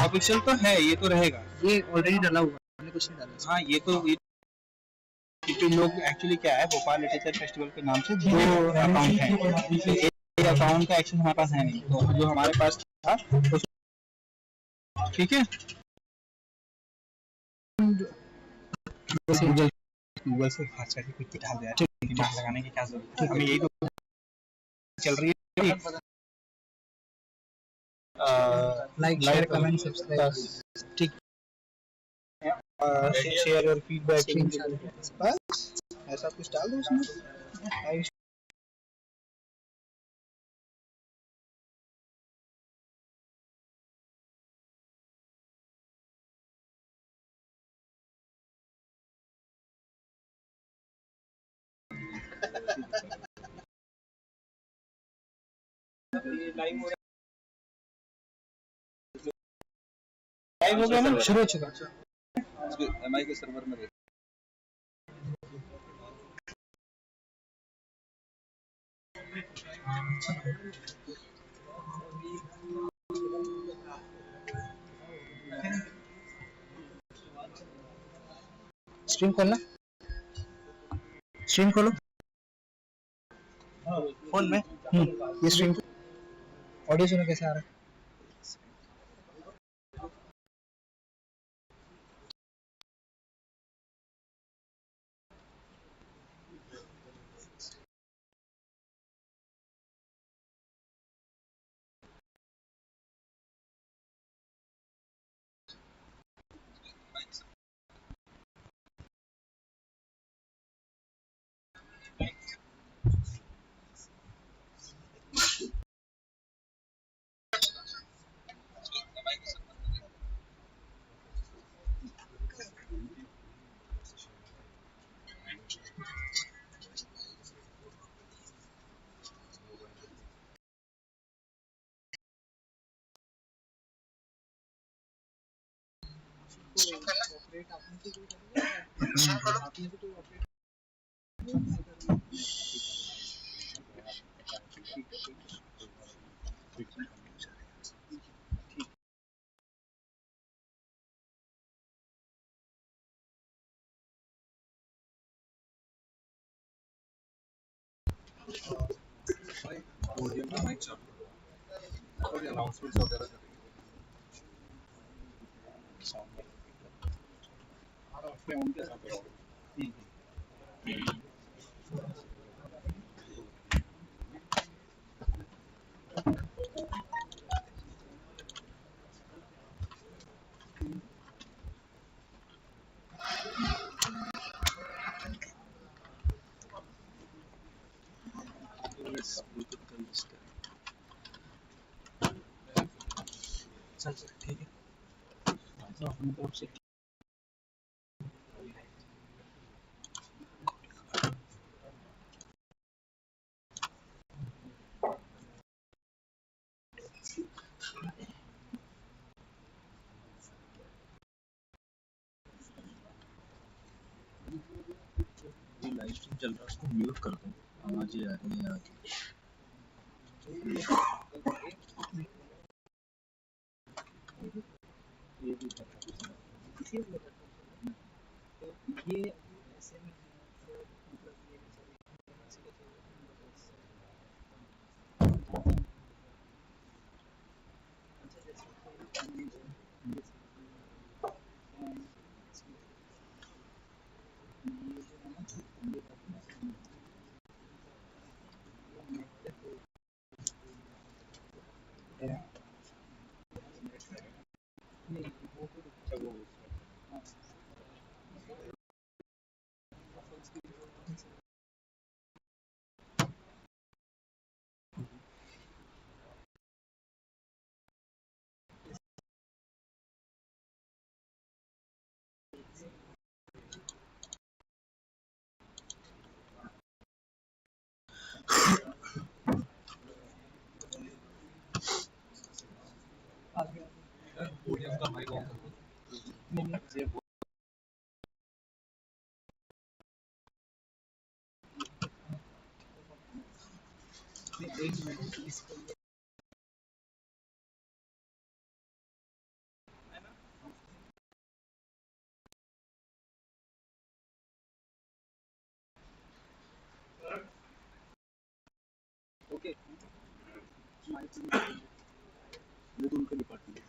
Official तो है, ये तो रहेगा, ये ऑलरेडी डाला हुआ है, मैंने कुछ नहीं डाला। हाँ ये तो क्योंकि लोग एक्चुअली क्या है, भोपाल लिटरेचर फेस्टिवल के नाम से 2 अकाउंट हैं, एक अकाउंट का एक्शन हमारे पास है नहीं, तो जो हमारे पास था तो ठीक है। गूगल से सर्च करके कुछ डाल दिया, दिमाग लगाने की क्या जरूरत है, हमें यही तो चल रही है। लाइक शेयर कमेंट सब्सक्राइब, ठीक, शेयर योर फीडबैक, बस ऐसा कुछ डाल दो उसमें। लाइव हो गया ना, शुरू हो चुका। एमआई के सर्वर में स्ट्रीम खोलना, स्ट्रीम खोलो फोन में। ये स्ट्रीम ऑडियो सुनो कैसे आ रहा है। ठीक है, तो अपनी तरफ से लाइव स्ट्रीम चल रहा है, उसको म्यूट कर दो, आवाजें आ रही है आगे। ये ये तो उनका डिपार्टमेंट है।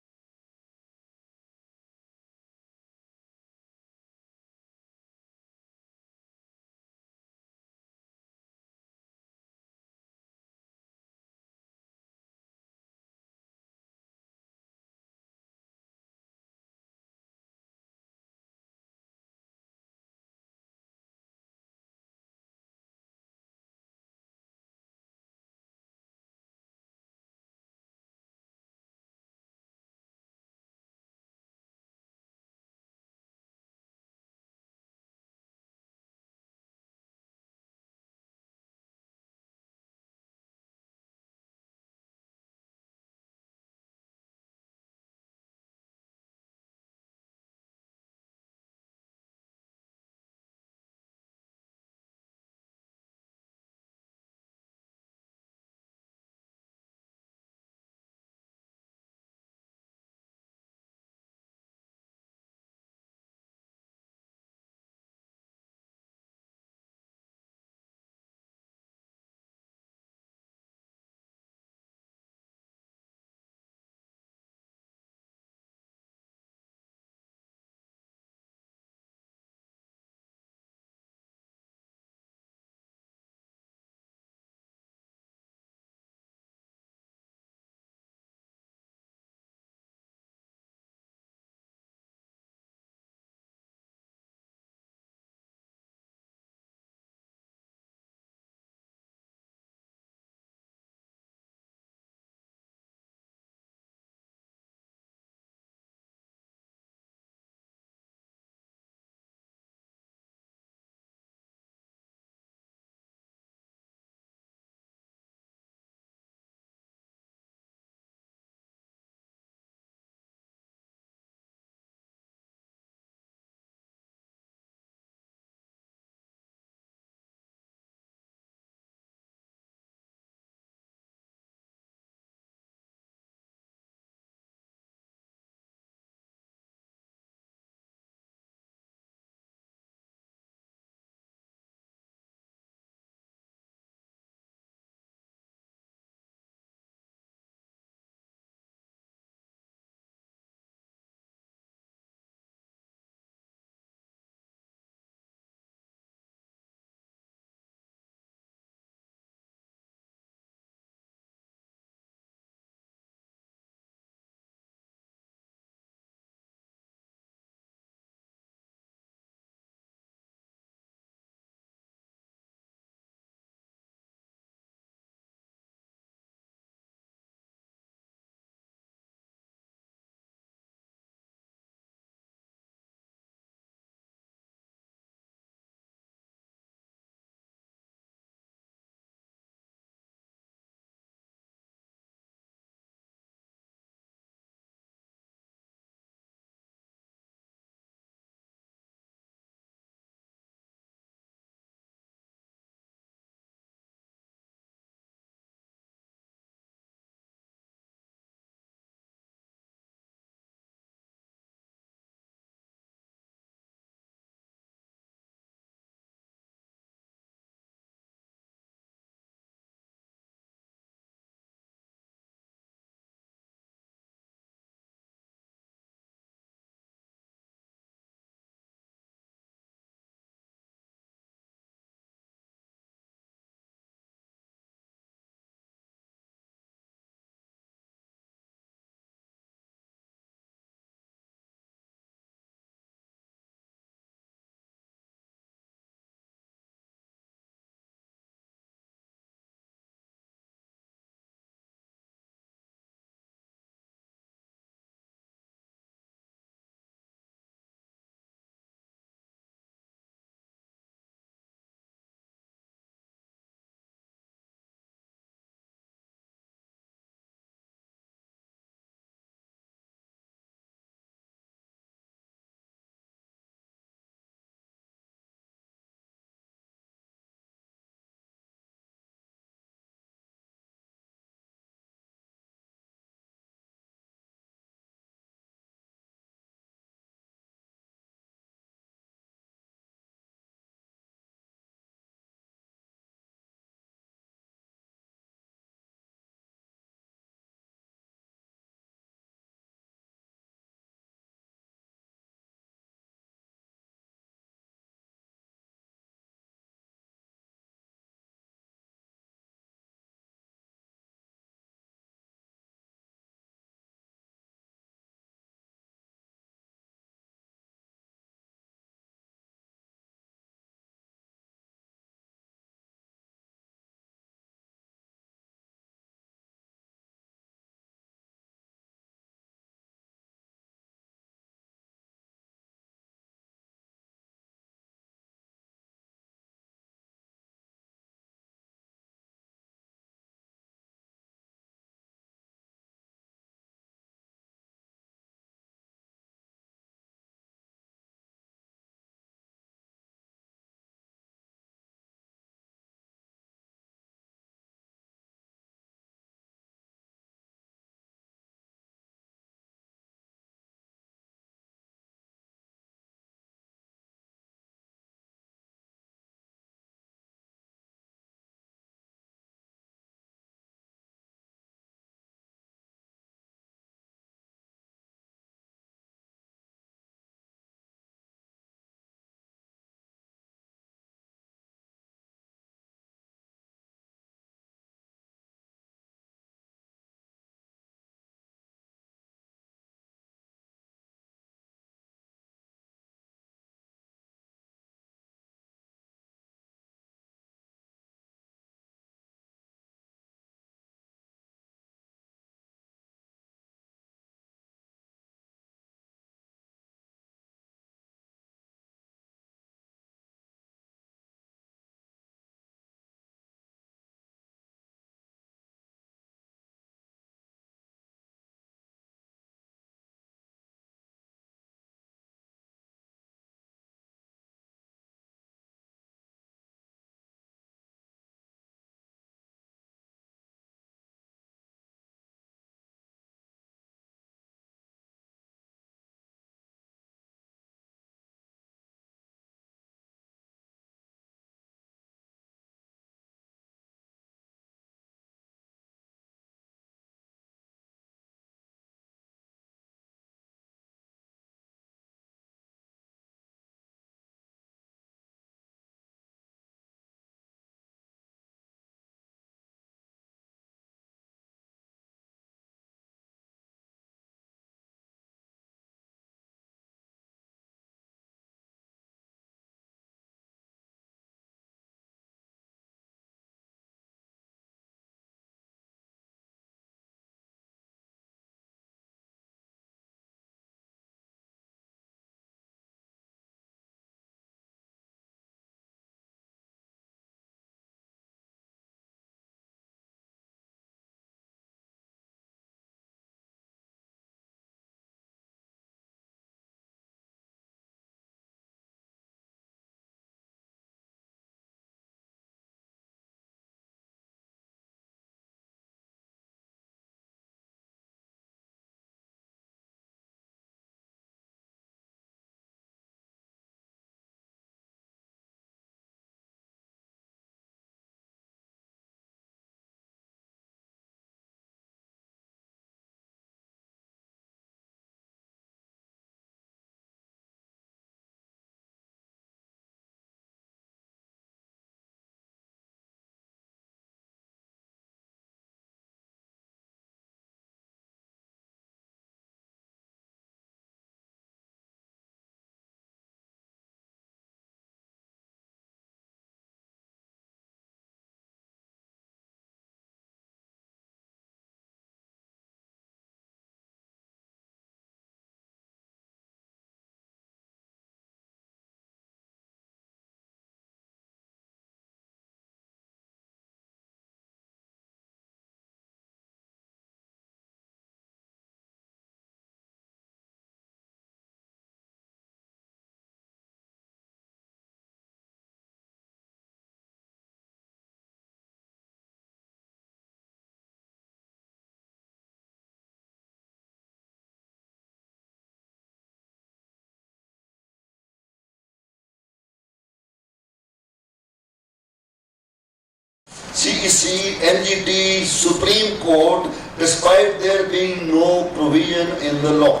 CEC, NGT, Supreme Court, despite there being no provision in the law.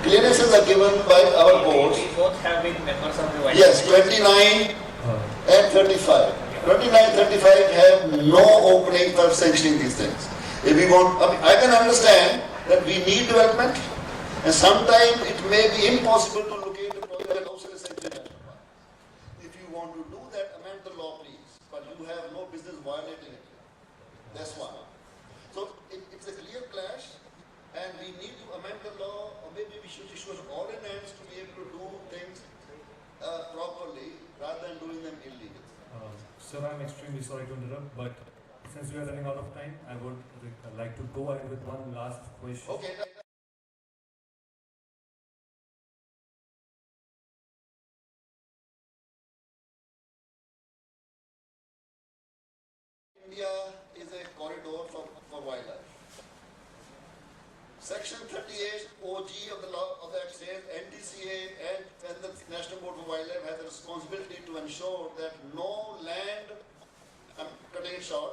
Clearances are given by our courts. We both have been members of the White Yes, 29 and 35. 29, 35 have no opening for sanctioning these things. If we want, I can understand that we need development, and sometimes it may be impossible to locate a project outside a sanctuary national park. If you want to do that, amend the law, please. But you have no business violating it. That's one. So it's a clear clash, and we need to amend the law, or maybe we should issue an ordinance to be able to do things properly rather than doing them illegally. Sir, I'm extremely sorry to interrupt, but since we are running out of time, I would like to go ahead with one last question. Okay. India is a corridor for wildlife. Section 38 OG of the law of the Act says NTCA and the National Board for Wildlife has a responsibility to ensure that no land, I'm cutting it short,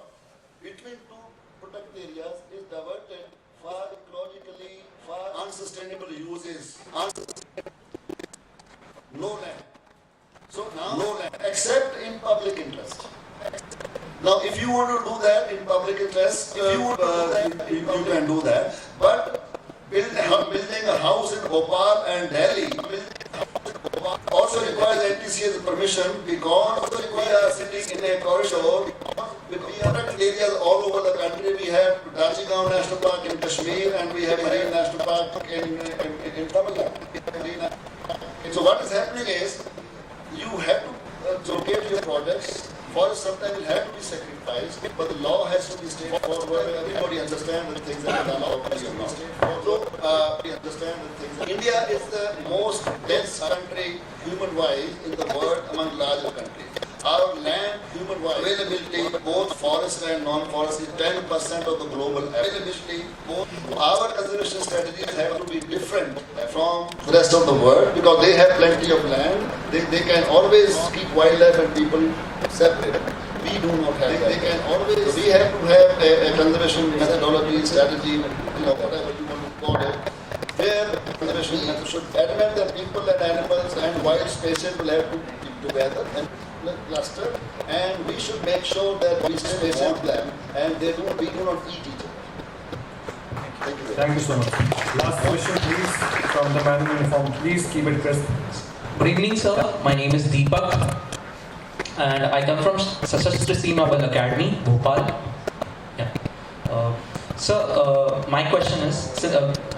between two protected areas is diverted for ecologically for unsustainable uses. No land. So now, no land, except in public interest. Now, if you want to do that in public interest, you can do that. But building a house in Bhopal and Delhi also requires NTCA's permission because we are sitting in a corridor with protected areas all over the country. We have Darjeeling National Park in Kashmir and we have Marine National Park in Tamil Nadu. So what is happening is you have to locate your projects. Forest sometimes will have to be sacrificed, but the law has to be straightforward. Everybody understands that things are done lawfully or not. So, we understand that things are. India is the most dense country, human-wise, in the world among larger countries. Our land, human-wise, availability, both forest and non-forest, is 10% of the global availability. Our conservation strategies have to be different from the rest of the world because they have plenty of land. They can always keep wildlife and people separate. We do not have that. They can always. We have to have a conservation methodology, strategy, whatever you want to call it, where conservation method should admit that people and animals and wild species will have to be together and cluster, and we should make sure that we stay on them and we do not eat each other. Thank you. Thank you so much. Last question, please, from the man in uniform. Please keep it crisp. Good evening, sir. My name is Deepak, and I come from Sashastra Sea Naval Academy, Bhopal. Yeah. Sir, my question is,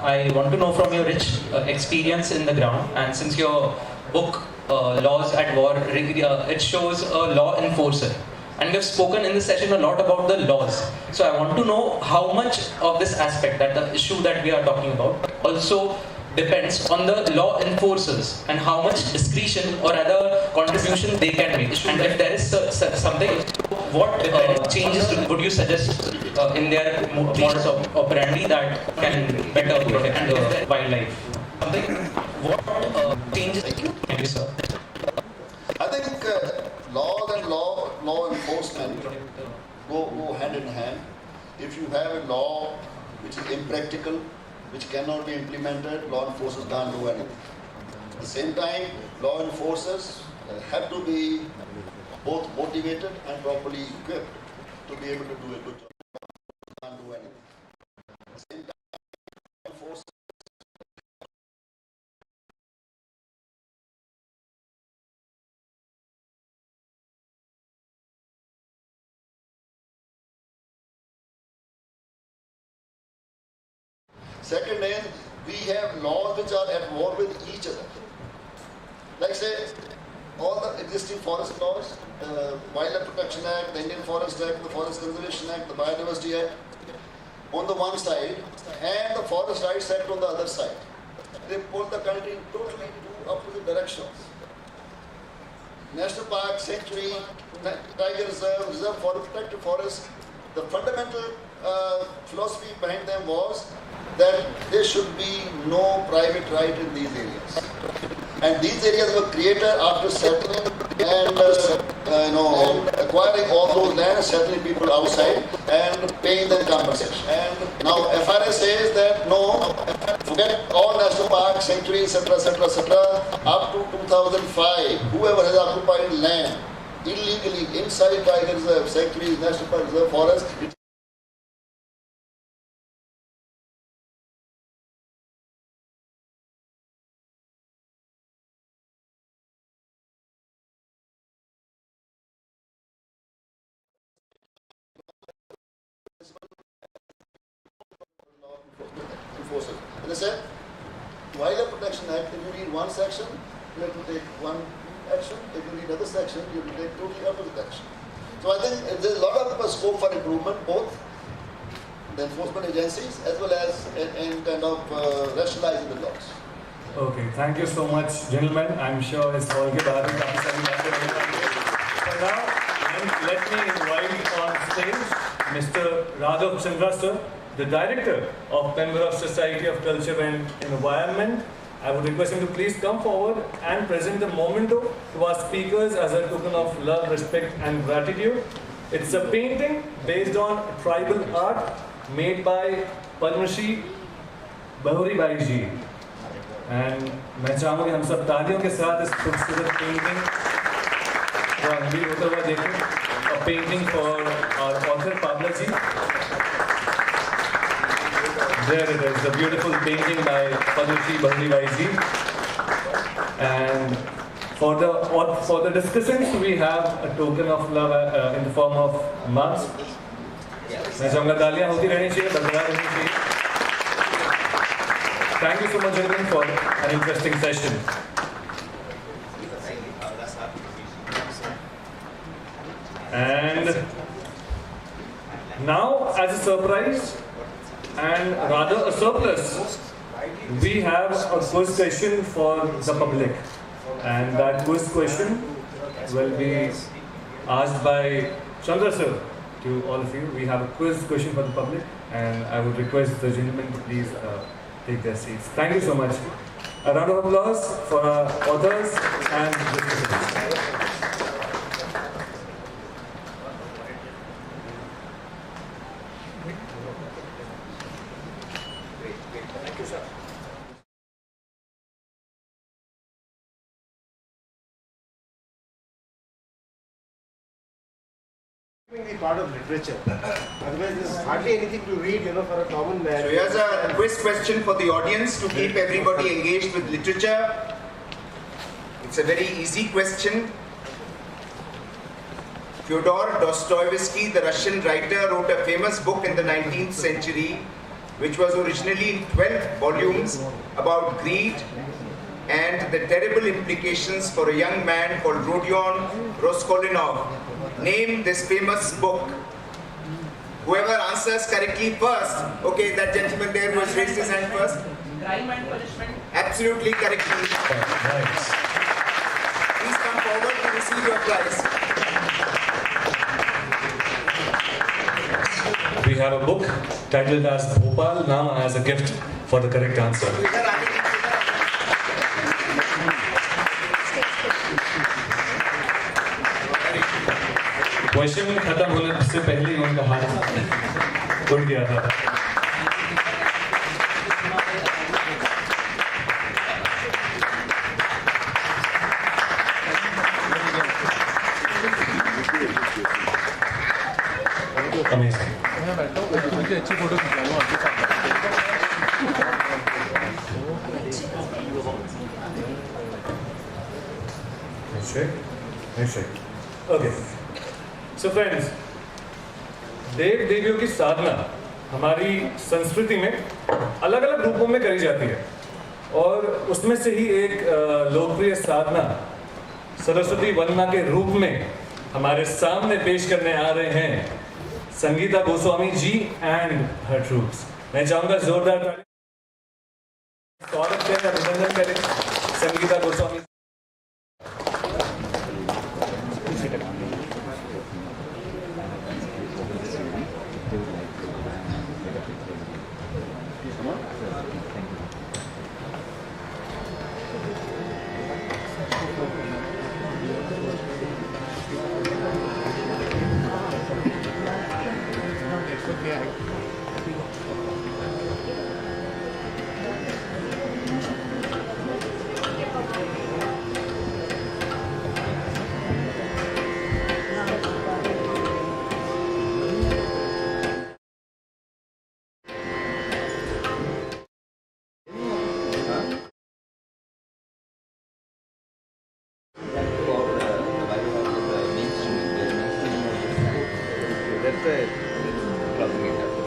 I want to know from your rich experience in the ground, and since your book, Laws at War, it shows a law enforcer. And we've spoken in this session a lot about the laws. So I want to know how much of this aspect, that the issue that we are talking about, also depends on the law enforcers and how much discretion or other contribution they can make. And if there is something, what changes would you suggest in their modus operandi that can better protect the wildlife? What changes? Thank you, sir. I think laws and law enforcement go hand in hand. If you have a law which is impractical, which cannot be implemented, law enforcers can't do anything. At the same time, law enforcers have to be both motivated and properly equipped to be able to do a good job. Can't do anything. At the same time, law enforcers Second is, we have laws which are at war with each other. Like say, all the existing forest laws, the Wildlife Protection Act, the Indian Forest Act, the Forest Conservation Act, the Biodiversity Act, on the one side, and the Forest Rights Act on the other side. They pull the country in totally two opposite directions. National Park, Sanctuary, Tiger Reserve, Reserve for Protected Forest, the fundamental philosophy behind them was that there should be no private right in these areas. And these areas were created after settling and acquiring all those lands, settling people outside and paying them compensation. And now FRA says that no, forget all national parks, sanctuaries, etc., up to 2005, whoever has occupied land illegally inside tiger reserve, sanctuaries, national park reserve, forests, enforcers. And they said, Wildlife Protection Act, if you read one section, you have to take one action. If you read another section, you have to take totally opposite action. So I think there's a lot of scope for improvement, both the enforcement agencies as well as in kind of rationalizing the laws. Okay, thank you so much, gentlemen. I'm sure it's all good. So now, let me invite on stage Mr. Raghav Chandra, sir, the Director of Member of Society of Culture and Environment. I would request him to please come forward and present the memento to our speakers as a token of love, respect and gratitude. It's a painting based on tribal art made by Padma Shri Bahuri Bai ji. And मैं चाहूँगा हम सब तालियों के साथ इस खूबसूरत painting को अनवील होता हुआ देखें. A painting for our author Pabla ji. There it is, a beautiful painting by Padma Shri Bahuri Bai ji. And for the discussants, we have a token of love in the form of mugs. मैं चाहूँगा तालियां होती रहनी चाहिए, बरकरार रहनी चाहिए. Thank you so much, gentlemen, for an interesting session. And now, as a surprise and rather a surplus, we have a quiz question for the public. And that quiz question will be asked by Chandra sir to all of you. We have a quiz question for the public, and I would request the gentlemen to please take their seats. Thank you so much. A round of applause for our authors and discussants. Be part of literature. Otherwise, there's hardly anything to read, for a common man. So here's a quiz question for the audience to keep everybody engaged with literature. It's a very easy question. Fyodor Dostoevsky, the Russian writer, wrote a famous book in the 19th century, which was originally in 12 volumes, about greed and the terrible implications for a young man called Rodion Raskolnikov. Name this famous book. Whoever answers correctly first. Okay, that gentleman there who has raised his hand first. Crime and Punishment. Absolutely correctly. Nice. Please come forward to receive your prize. We have a book titled as Bhopal now as a gift for the correct answer. Question खत्म होने से पहले ही उनका हाथ उठ गया था. Amazing. अच्छी फोटो Okay. So friends, देव देवियों की साधना हमारी संस्कृति में अलग अलग रूपों में करी जाती है, और उसमें से ही एक लोकप्रिय साधना सरस्वती वंदना के रूप में हमारे सामने पेश करने आ रहे हैं Sangeeta Goswami ji and her troops. मैं चाहूंगा जोरदार स्वागत करें, अभिनंदन करें Sangeeta Goswami. that's why it's clogging it up.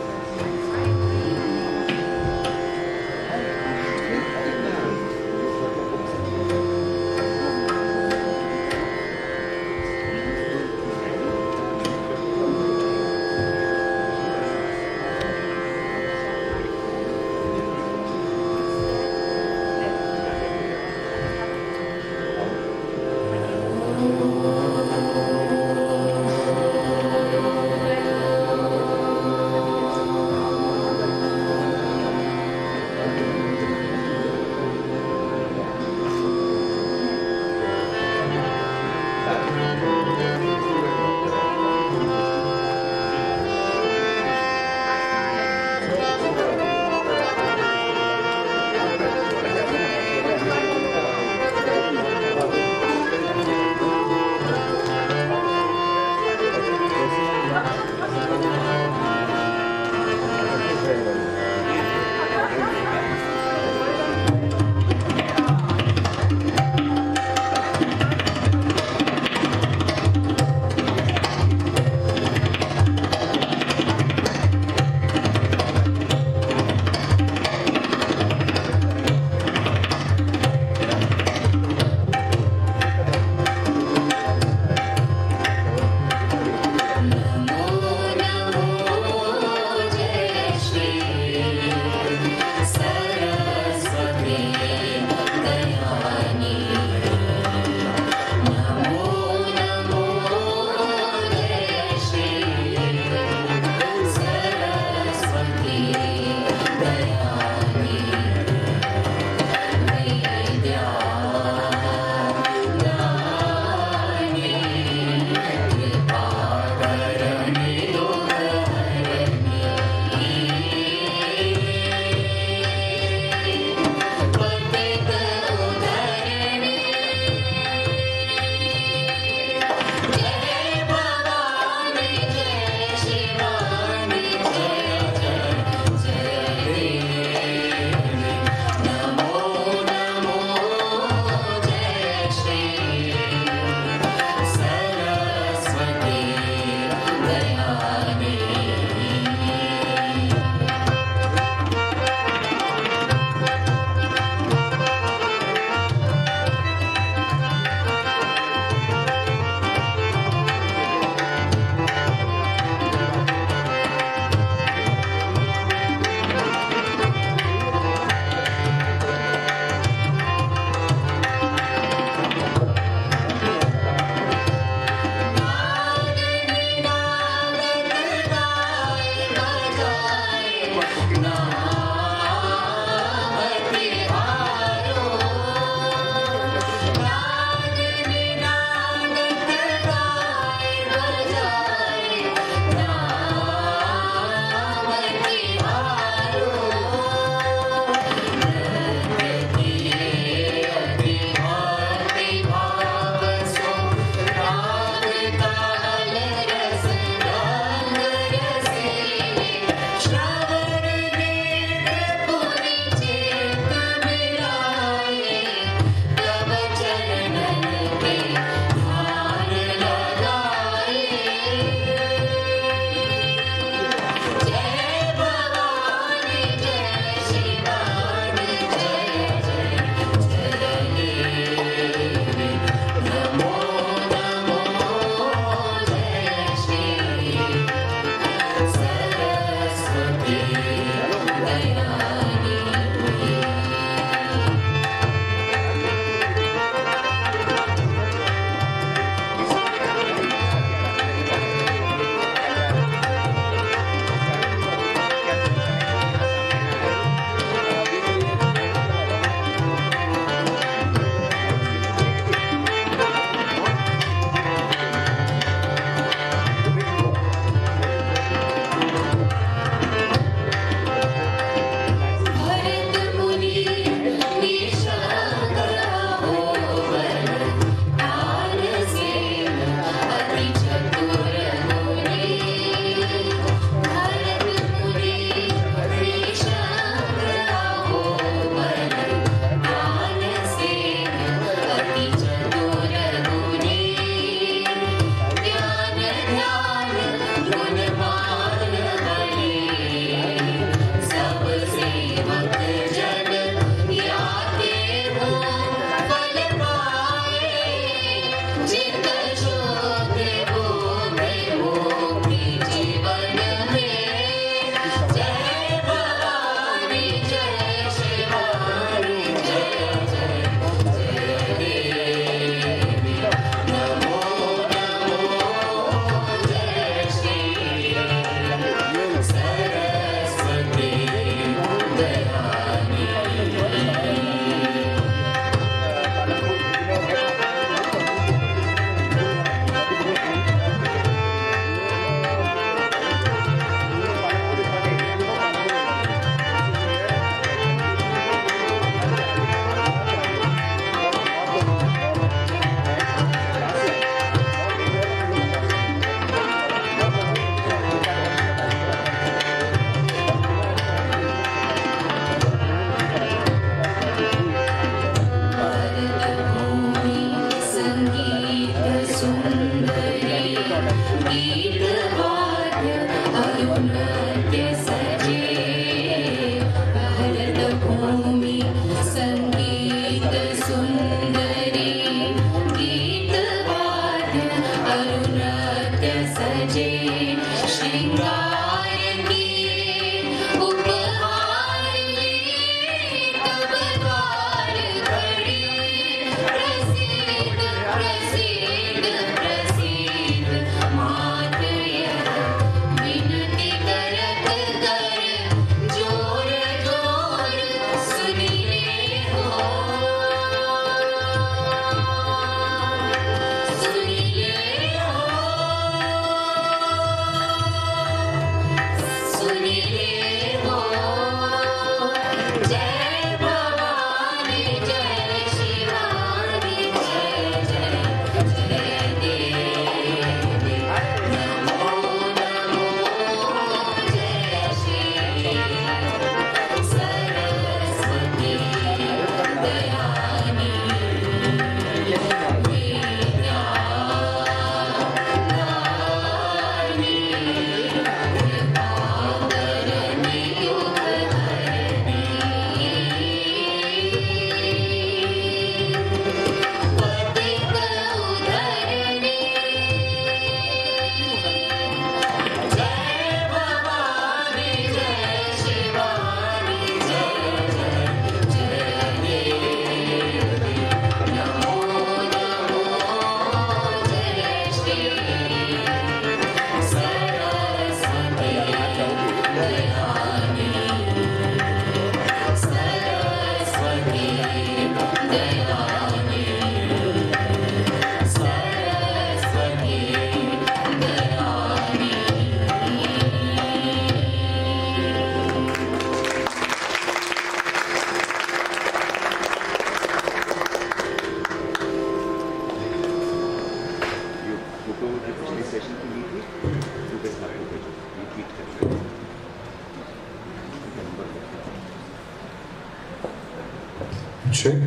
Sure.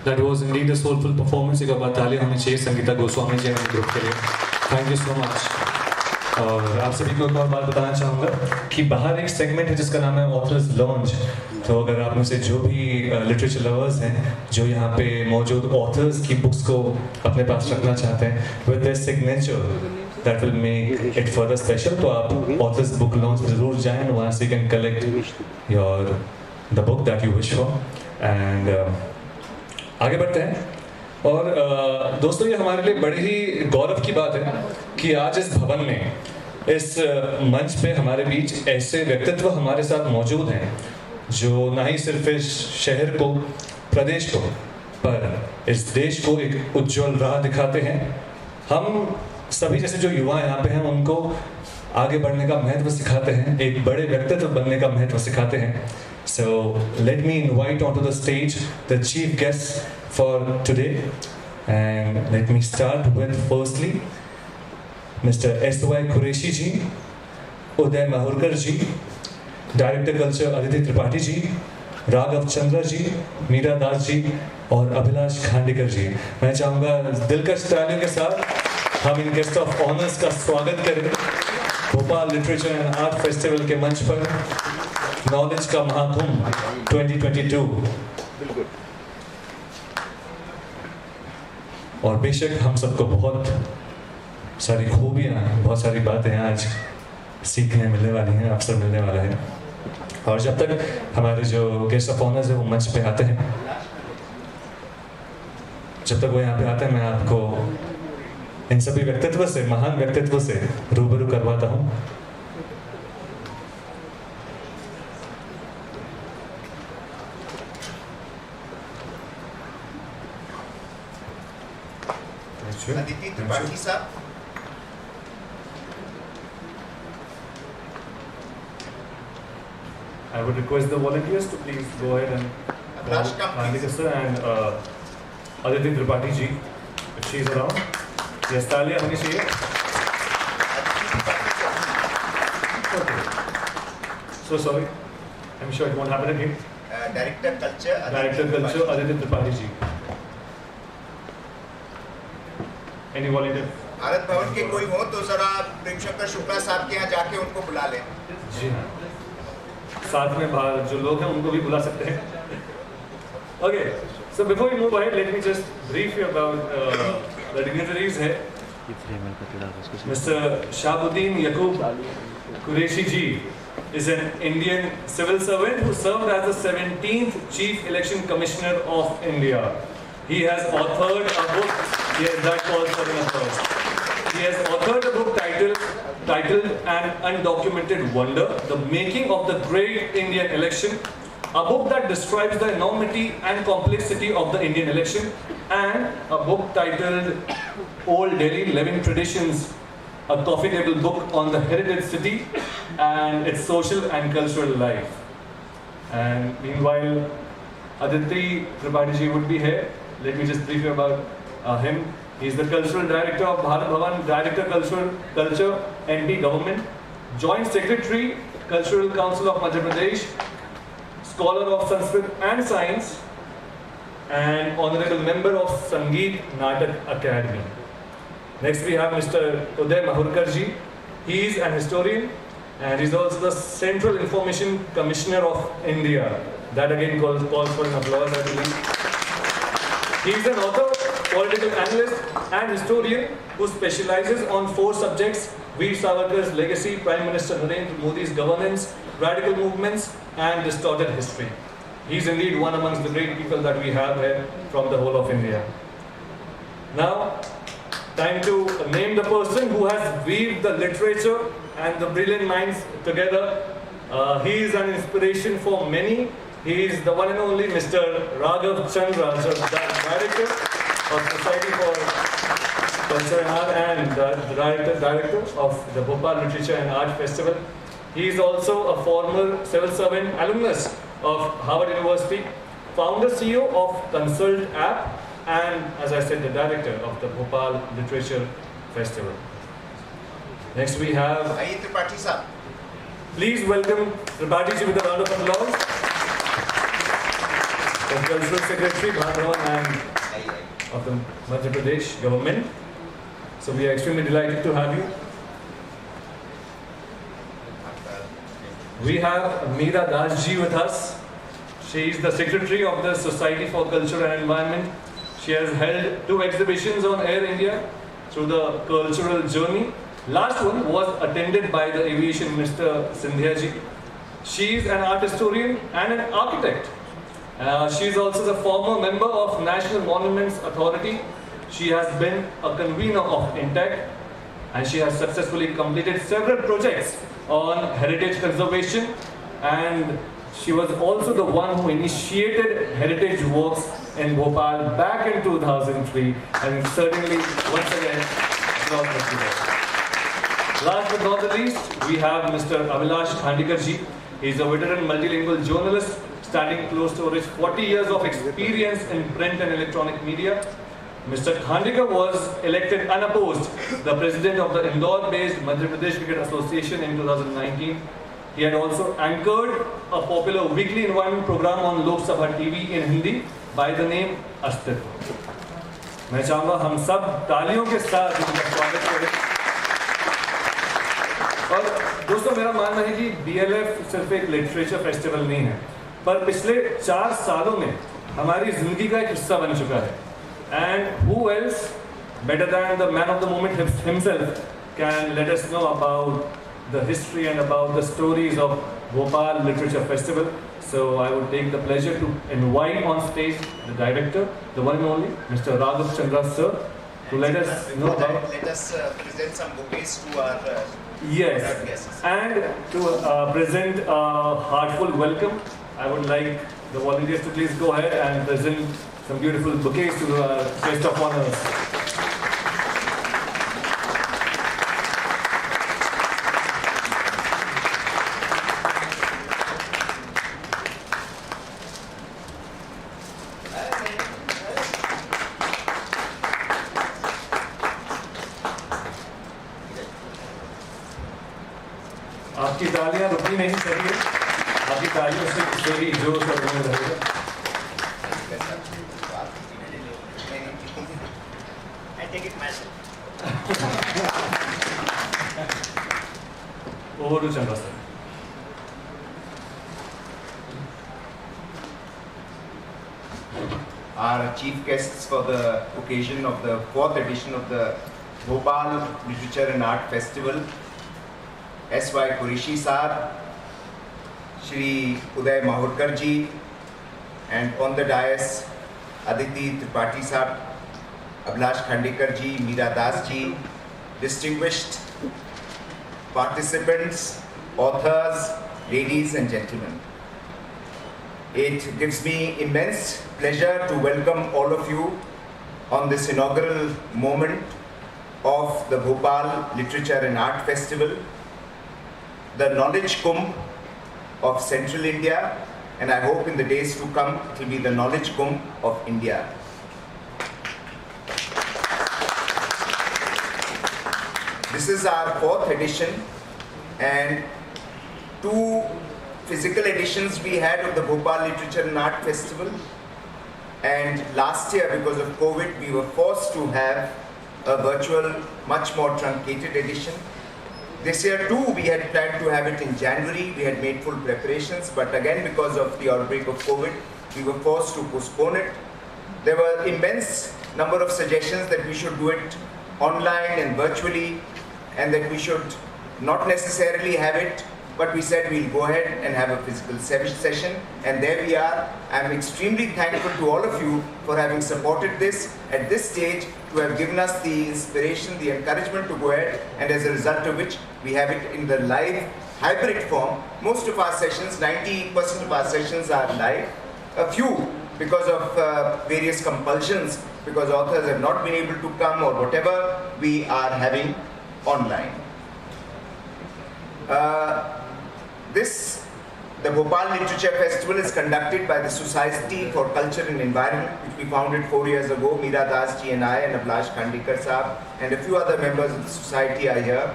That was indeed a soulful performance. एक बार तालियां होनी चाहिए संगीता गोस्वामी जी एंड ग्रुप के लिए. Thank you so much. और आप सभी को एक और बात बताना चाहूँगा कि बाहर एक सेगमेंट है जिसका नाम है ऑथर्स लॉन्च. तो अगर आप में से जो भी लिटरेचर लवर्स हैं जो यहाँ पे मौजूद ऑथर्स की बुक्स को अपने पास रखना चाहते हैं with their signature that will make it further special, तो आप ऑथर्स बुक लॉन्च जरूर जाएं. वहाँ से can collect your the book that you wish for. And आगे बढ़ते हैं. और दोस्तों, ये हमारे लिए बड़ी ही गौरव की बात है कि आज इस भवन में, इस मंच पे हमारे बीच ऐसे व्यक्तित्व हमारे साथ मौजूद हैं जो ना ही सिर्फ इस शहर को, प्रदेश को, पर इस देश को एक उज्जवल राह दिखाते हैं. हम सभी जैसे जो युवा यहाँ पे हैं उनको आगे बढ़ने का महत्व सिखाते हैं, एक बड़े व्यक्तित्व बनने का महत्व सिखाते हैं. So let me invite onto the stage the chief guests for today, and let me start with firstly Mr. S.Y. Qureshi ji, Uday Maharaj ji, Director Culture Aditi Tripathi ji, Raghav Chandra ji, Meera Das ji और अभिलाष खांडेकर जी. मैं चाहूँगा दिलकश तालियों के साथ हम इन guest of honours का स्वागत करें Bhopal literature and art festival के मंच पर. नॉलेज का महाकुंभ 2022. और बेशक हम सबको बहुत सारी खूबियाँ, बहुत सारी बातें आज सीखने मिलने वाली हैं, अवसर मिलने वाला है. और जब तक हमारे जो गेस्ट ऑफ ऑनर्स है वो मंच पे आते हैं, जब तक वो यहाँ पे आते हैं, मैं आपको इन सभी व्यक्तित्व से, महान व्यक्तित्व से रूबरू करवाता हूँ. Aditi Tripathi sir. I would request the volunteers to please go ahead and Abhilash, come, Khandekar sir and Aditi Tripathi ji, if she is around. Yes, तालियां होनी चाहिए. Okay. So sorry. I'm sure it won't happen again. Director Culture. Director Culture Aditi Tripathi ji. Any volunteer? Bharat Bhavan के कोई हो तो जरा प्रेम शंकर शुक्ला साहब के यहाँ जाके उनको बुला लें. जी हाँ. साथ में बाहर जो लोग हैं उनको भी बुला सकते हैं. Okay. So before we move ahead, let me just brief you about the dignitaries here. Mr. Shahabuddin Yaqub Qureshi ji is an Indian civil servant who served as the 17th Chief Election Commissioner of India. He has authored a book. Yes, that calls for an applause. He has authored a book titled An Undocumented Wonder, The Making of the Great Indian Election, a book that describes the enormity and complexity of the Indian election, and a book titled Old Delhi Living Traditions, a coffee table book on the heritage city and its social and cultural life. And meanwhile, Aditi Tripathi ji would be here. Let me just brief you about him. He is the Cultural Director of Bharat Bhavan, Director Culture, NT Government, Joint Secretary, Cultural Council of Madhya Pradesh, Scholar of Sanskrit and Science, and Honorable Member of Sangeet Natak Academy. Next we have Mr. Uday Maharaj ji. He is an historian and he is also the Central Information Commissioner of India. That again calls for an applause, I believe. He is an author, political analyst and historian who specializes on 4 subjects: Veer Savarkar's legacy, Prime Minister Narendra Modi's governance, radical movements and distorted history. He is indeed one amongst the great people that we have here from the whole of India. Now, time to name the person who has weaved the literature and the brilliant minds together. He is an inspiration for many. He is the one and only Mr. Raghav Chandra, the Director of Society for Culture and Art and the Director of the Bhopal Literature and Art Festival. He is also a former civil servant alumnus of Harvard University, founder CEO of Consult app, and as I said, the Director of the Bhopal Literature Festival. Next we have, आइए त्रिपाठी साहब. please welcome Tripathi ji with a round of applause. the Cultural Secretary, Bhopal and of the Madhya Pradesh government. So we are extremely delighted to have you. We have Meera Das ji with us. She is the Secretary of the Society for Culture and Environment. She has held 2 exhibitions on Air India through the cultural journey. Last one was attended by the Aviation Minister Sindhia ji. She is an art historian and an architect. She is also the former member of National Monuments Authority. She has been a convener of INTEC and she has successfully completed several projects on heritage conservation, and she was also the one who initiated heritage works in Bhopal back in 2003, and certainly once again, applause must be there. Last but not the least, we have Mr. Abhilash Khandikar ji. He is a veteran multilingual journalist, standing close to over 40 years of experience in print and electronic media. Mr. Khandikar was elected unopposed the president of the Indore-based Madhya Pradesh Cricket Association in 2019. He had also anchored a popular weekly environment program on Lok Sabha TV in Hindi by the name Astitva. मैं चाहूँगा हम सब तालियों के साथ इनका स्वागत करें। और दोस्तों, मेरा मानना है कि BLF सिर्फ एक लिटरेचर फेस्टिवल नहीं है, पर पिछले 4 सालों में हमारी जिंदगी का एक हिस्सा बन चुका है। And who else better than the man of the moment himself can let us know about the history and about the stories of Bhopal Literature Festival. So I would take the pleasure to invite on stage the director, the one and only, Mr. Raghav Chandra sir, to let us know about... Let us present some bouquets to our guests. And to present a heartful welcome, I would like the volunteers to please go ahead and present some beautiful bouquets to our guest of honors. आपकी तालियां रुकनी नहीं चाहिए, आपकी तालियों से ही जोश और उम्मीद रहेगा। I take it myself. Over to Chandra sir. Our chief guests for the occasion of the 4th edition of the Bhopal Literature and Art Festival, S.Y. Qureshi Sahab, Shri Uday Maharaj ji, and on the dais, Aditi Tripathi Sahab, Abhilash Khandikar ji, Meera Das ji, distinguished participants, authors, ladies and gentlemen. It gives me immense pleasure to welcome all of you on this inaugural moment of the Bhopal Literature and Art Festival, the Knowledge Kumbh of Central India, and I hope in the days to come it will be the Knowledge Kumbh of India. This is our 4th edition, and 2 physical editions we had of the Bhopal Literature and Art Festival, and last year because of COVID we were forced to have a virtual, much more truncated edition. This year too we had planned to have it in January, we had made full preparations, but again because of the outbreak of COVID we were forced to postpone it. There were immense number of suggestions that we should do it online and virtually, and that we should not necessarily have it, but we said we'll go ahead and have a physical session, and there we are. I'm extremely thankful to all of you for having supported this at this stage, to have given us the inspiration, the encouragement to go ahead, and as a result of which we have it in the live hybrid form. Most of our sessions, 90% of our sessions are live. A few, because of various compulsions, because authors have not been able to come or whatever, we are having online. The Bhopal Literature Festival is conducted by the Society for Culture and Environment, which we founded 4 years ago. Meera Das ji and I, and Abhilash Khandikar Sahab, and a few other members of the society are here.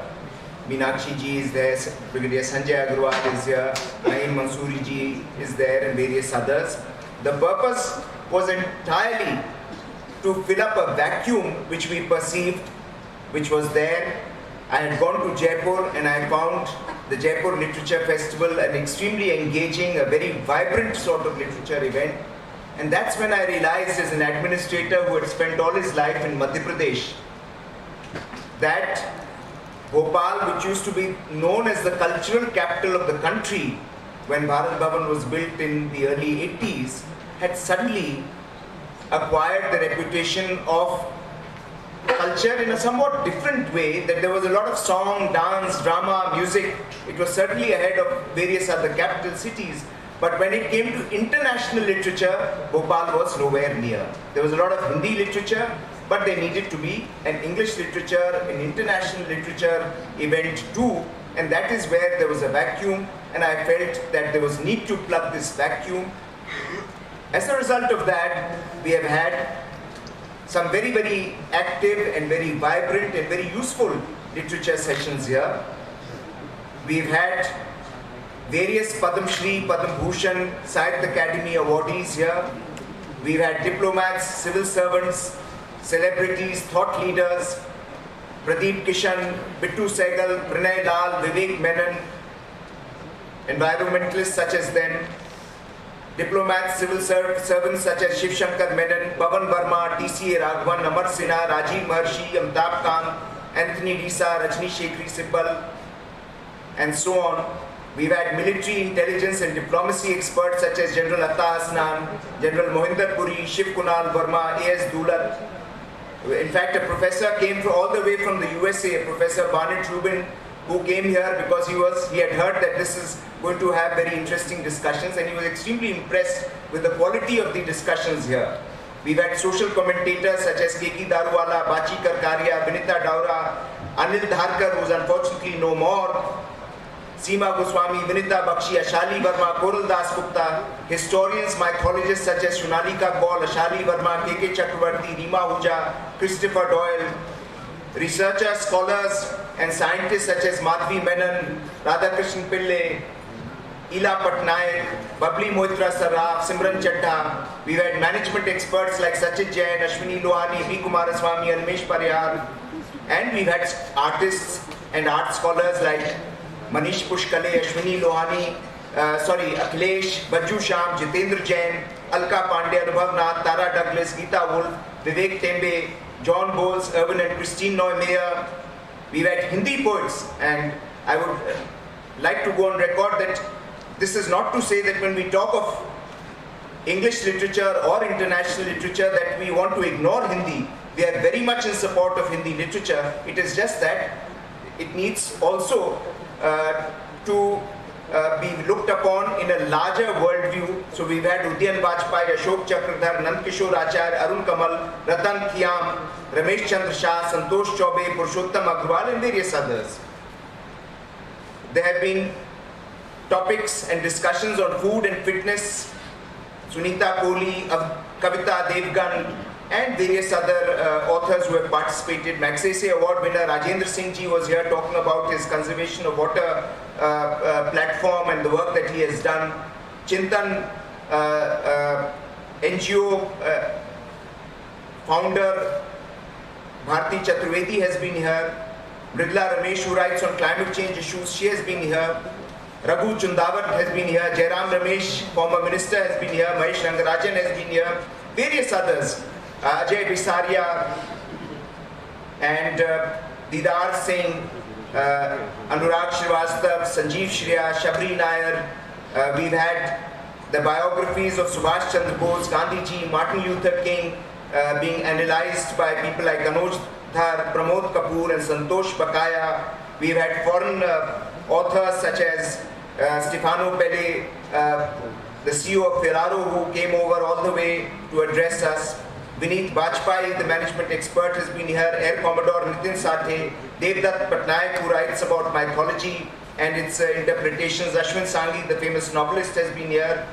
Meenakshi ji is there, Brigadier Sanjay Agrawal is here, Naeem Mansoori ji is there, and various others. The purpose was entirely to fill up a vacuum which we perceived, which was there. I had gone to Jaipur and I found the Jaipur Literature Festival an extremely engaging, a very vibrant sort of literature event. And that's when I realized, as an administrator who had spent all his life in Madhya Pradesh, that Bhopal, which used to be known as the cultural capital of the country when Bharat Bhavan was built in the early 80s, had suddenly acquired the reputation of culture in a somewhat different way, that there was a lot of song, dance, drama, music. It was certainly ahead of various other capital cities. But when it came to international literature, Bhopal was nowhere near. There was a lot of Hindi literature, but there needed to be an English literature, an international literature event too. And that is where there was a vacuum, and I felt that there was need to plug this vacuum. As a result of that, we have had some very, very active and very vibrant and very useful literature sessions here. We've had various Padam Shri, Padam Bhushan, Sahitya Academy awardees here. We've had diplomats, civil servants, celebrities, thought leaders, Pradeep Kishan, Bittu Sehgal, Pranay Lal, Vivek Menon, environmentalists such as them, diplomats, civil servants such as Shiv Shankar Menon, Pavan Verma, TCA Raghavan, Amar Sinha, Rajiv Maharshi, Amitabh Kant, Anthony Disa, Rajni Shekhri Sibbal, and so on. We've had military intelligence and diplomacy experts such as General Atta Hasnan, General Mohinder Puri, Shiv Kunal Verma, A.S. Dulat. In fact, a professor came all the way from the USA, Professor Barnett Rubin, who came here because he had heard that this is going to have very interesting discussions, and he was extremely impressed with the quality of the discussions here. We've had social commentators such as Keki Daruwala, Bachi Karkaria, Vinita Daura, Anil Dharkar, who's unfortunately no more, Seema Goswami, Vinita Bakshi, Ashali Verma, Koral Das Gupta, historians, mythologists such as Shunalika Kaul, Ashali Verma, K.K. Chakravarti, Rima Huja, Christopher Doyle, researchers, scholars and scientists such as Madhvi Menon, Radhakrishnan Pillai, Ila Patnaik, Babli Moitra Saraf, Simran Chadha. We've had management experts like Sachit Jain, Ashwini Lohani, B. Kumaraswamy, Almesh Pariyar, and we've had artists and art scholars like Manish Pushkale, Ashwini Lohani, Akhilesh, Bajju Sham, Jitendra Jain, Alka Pandey, Anubhav Nath, Tara Douglas, Geeta Wolf, Vivek Tembe, John Bowles, Irwin and Christine Neumayer. We've had Hindi poets, and I would like to go on record that this is not to say that when we talk of English literature or international literature that we want to ignore Hindi. We are very much in support of Hindi literature. It is just that it needs also to be looked upon in a larger worldview. So we've had Udyan Vajpayee, Ashok Chakradhar, Nand Kishore Acharya, Arun Kamal, Ratan Kiyam, Ramesh Chandra Shah, Santosh Chaubey, Purushottam Agrawal and various others. There have been topics and discussions on food and fitness, Sunita Kohli, Kavita Devgan and various other authors who have participated. Magsaysay Award winner Rajendra Singh Ji was here talking about his conservation of water platform and the work that he has done. Chintan NGO founder Bharti Chaturvedi has been here. Mridla Ramesh, who writes on climate change issues, she has been here. Raghu Chundavat has been here. Jairam Ramesh, former minister, has been here. Mahesh Rangarajan has been here. Various others. Ajay Bisaria and Didar Singh, Anurag Srivastav, Sanjeev Shriya, Shabri Nair. We've had the biographies of Subhash Chandra Bose, Gandhi Ji, Martin Luther King being analyzed by people like Anuj Dhar, Pramod Kapoor and Santosh Bakaya. We've had foreign authors such as Stefano Pelle, the CEO of Ferraro, who came over all the way to address us. Vineet Bajpayee, the management expert, has been here. Air Commodore Nitin Sathe, Devdutt Patnaik, who writes about mythology and its interpretations. Ashwin Sanghi, the famous novelist, has been here.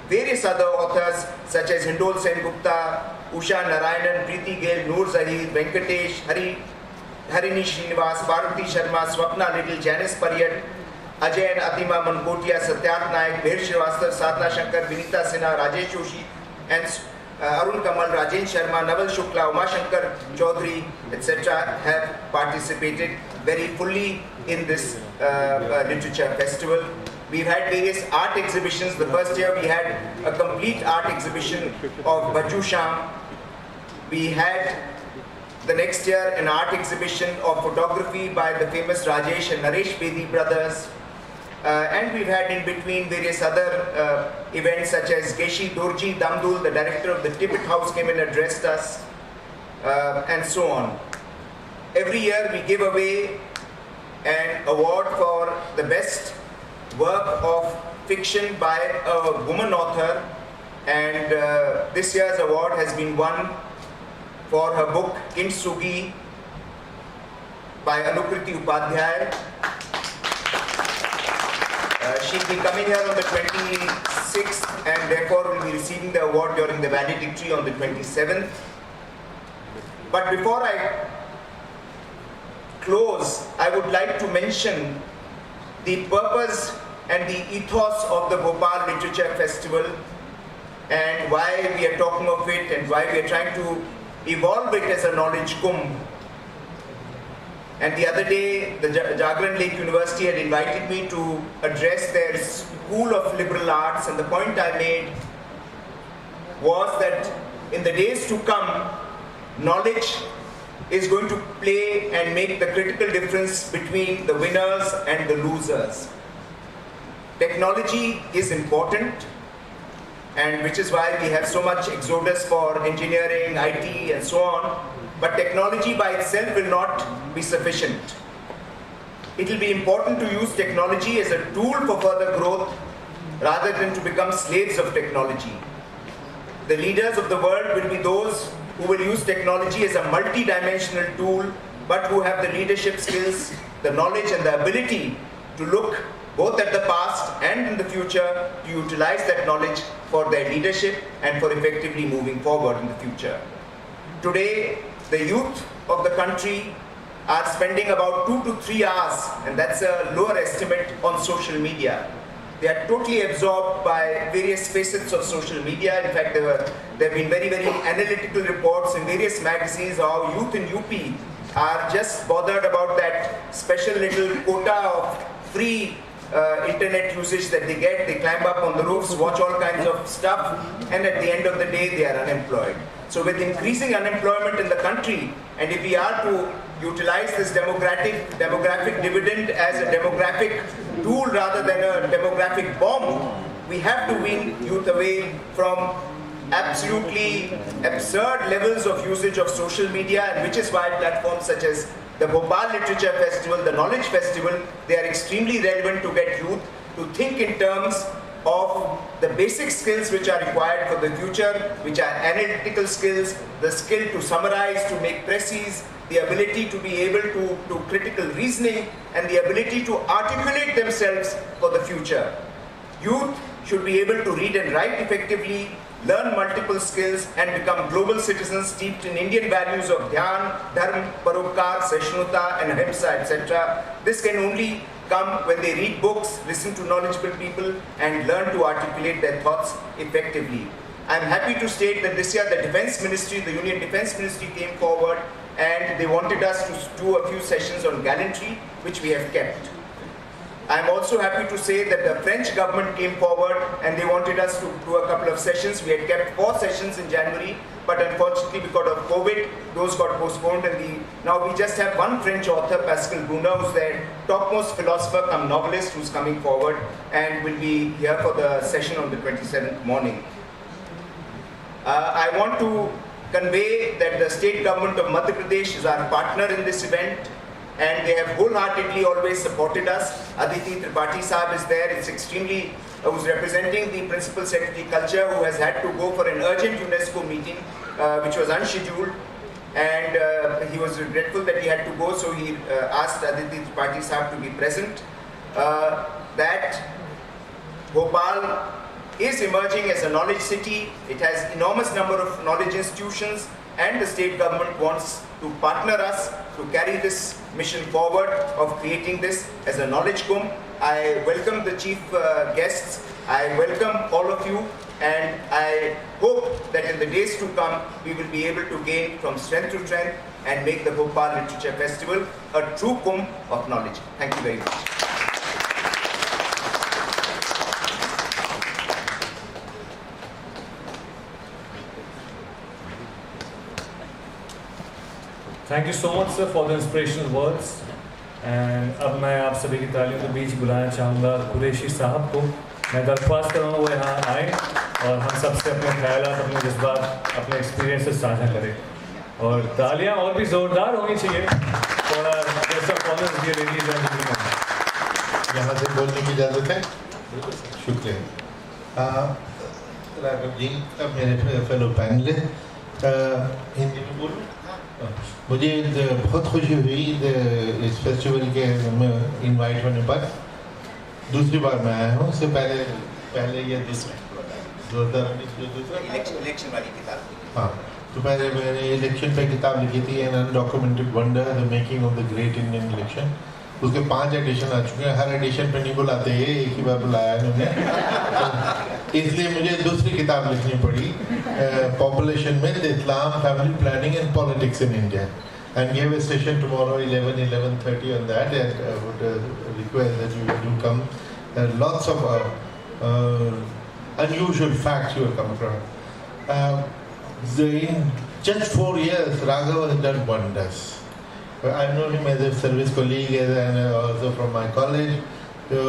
Various other authors such as Hindol Sen Gupta, Usha Narayanan, Preeti Gail, Noor Zahid, Venkatesh, Harini Srinivas, Bharati Sharma, Swapna Little, Janice Pariyat, Ajay and Atima Mankotia, Satyarth Naik, Bhir Srivastava, Sadhna Shankar, Vinita Sinha, Rajesh Joshi, and Arun Kamal, Rajen Sharma, Naval Shukla, Uma Shankar Chaudhary, etc. have participated very fully in this literature festival. We've had various art exhibitions. The first year we had a complete art exhibition of Baju Sham. We had the next year an art exhibition of photography by the famous Rajesh and Naresh Bedi brothers. And we've had in between various other events such as Geshi Dorji Damdul, the director of the Tibet House, came and addressed us, and so on. Every year we give away an award for the best work of fiction by a woman author, and this year's award has been won for her book Kintsugi by Anukriti Upadhyay. She'll be coming here on the 26th and therefore will be receiving the award during the valedictory on the 27th. But before I close, I would like to mention the purpose and the ethos of the Bhopal Literature Festival and why we are talking of it and why we are trying to evolve it as a knowledge kumbh. And the other day, the Jagran Lake University had invited me to address their School of Liberal Arts, and the point I made was that in the days to come, knowledge is going to play and make the critical difference between the winners and the losers. Technology is important, and which is why we have so much exodus for engineering, IT, and so on. But technology by itself will not be sufficient. It will be important to use technology as a tool for further growth rather than to become slaves of technology. The leaders of the world will be those who will use technology as a multi-dimensional tool, but who have the leadership skills, the knowledge and the ability to look both at the past and in the future to utilize that knowledge for their leadership and for effectively moving forward in the future. Today, the youth of the country are spending about 2 to 3 hours, and that's a lower estimate, on social media. They are totally absorbed by various facets of social media. In fact, there have been very, very analytical reports in various magazines how youth in UP are just bothered about that special little quota of free internet usage that they get. They climb up on the roofs, watch all kinds of stuff, and at the end of the day, they are unemployed. So with increasing unemployment in the country, and if we are to utilize this demographic dividend as a demographic tool rather than a demographic bomb, we have to wean youth away from absolutely absurd levels of usage of social media, and which is why platforms such as the Bhopal Literature Festival, the Knowledge Festival, they are extremely relevant to get youth to think in terms of the basic skills which are required for the future, which are analytical skills, the skill to summarize, to make précis, the ability to be able to do critical reasoning, and the ability to articulate themselves for the future. Youth should be able to read and write effectively, learn multiple skills, and become global citizens steeped in Indian values of dhyan, dharma, parokar, saishnuta, and ahimsa, etc. This can only come when they read books, listen to knowledgeable people, and learn to articulate their thoughts effectively. I'm happy to state that this year the Defense Ministry, the Union Defense Ministry, came forward and they wanted us to do a few sessions on gallantry, which we have kept. I'm also happy to say that the French government came forward and they wanted us to do a couple of sessions. We had kept 4 sessions in January, but unfortunately because of COVID, those got postponed, and now we just have one French author, Pascal Brunner, who's their topmost philosopher come novelist, who's coming forward and will be here for the session on the 27th morning. I want to convey that the state government of Madhya Pradesh is our partner in this event, and they have wholeheartedly always supported us. Aditi Tripathi Saab is there. It's extremely, who's representing the Principal Secretary Culture, who has had to go for an urgent UNESCO meeting, which was unscheduled, and he was regretful that he had to go, so he asked Aditi Tripathi Saab to be present. That Bhopal is emerging as a knowledge city. It has enormous number of knowledge institutions, and the state government wants to partner us to carry this mission forward of creating this as a knowledge kumbh. I welcome the chief guests. I welcome all of you, and I hope that in the days to come, we will be able to gain from strength to strength and make the Bhopal Literature Festival a true comb of knowledge. Thank you very much. Thank you so much, sir, for the inspirational words. And अब मैं आप सभी की तालियों के बीच बुलाना चाहूँगा कुरैशी साहब को। मैं दरख्वास्त करूँगा वो यहाँ आए और हम सबसे अपने ख्यालात, अपने जज्बात, अपने एक्सपीरियंसेस साझा करें। और तालियां और भी ज़ोरदार होनी चाहिए। थोड़ा जैसा कॉलेज दिए लेडीज एंड जेंटलमैन। यहाँ से बोलने की इजाज़त है? शुक्रिया। राघव जी, मेरे फेलो पैनलिस्ट, हिंदी में बोलूँ? मुझे बहुत खुशी हुई इस फेस्टिवल के इनवाइट होने पर। दूसरी बार मैं आया हूँ। उससे पहले ये दूसरा इलेक्शन वाली किताब। हाँ, तो पहले मैंने इलेक्शन पे किताब लिखी थी, an undocumented wonder, the making of the great Indian election. उसके 5 एडिशन आ चुके हैं। हर एडिशन पे नहीं बुलाते, ये एक ही बार बुलाया इन्होंने। इसलिए मुझे दूसरी किताब लिखनी पड़ी, population myth, Islam, family planning and politics in India, and give a session tomorrow 11:30 on that, and I would request that you do come. There are lots of unusual facts you will come across. In just 4 years, Raghav has done wonders. I've known him as a service colleague and also from my college. So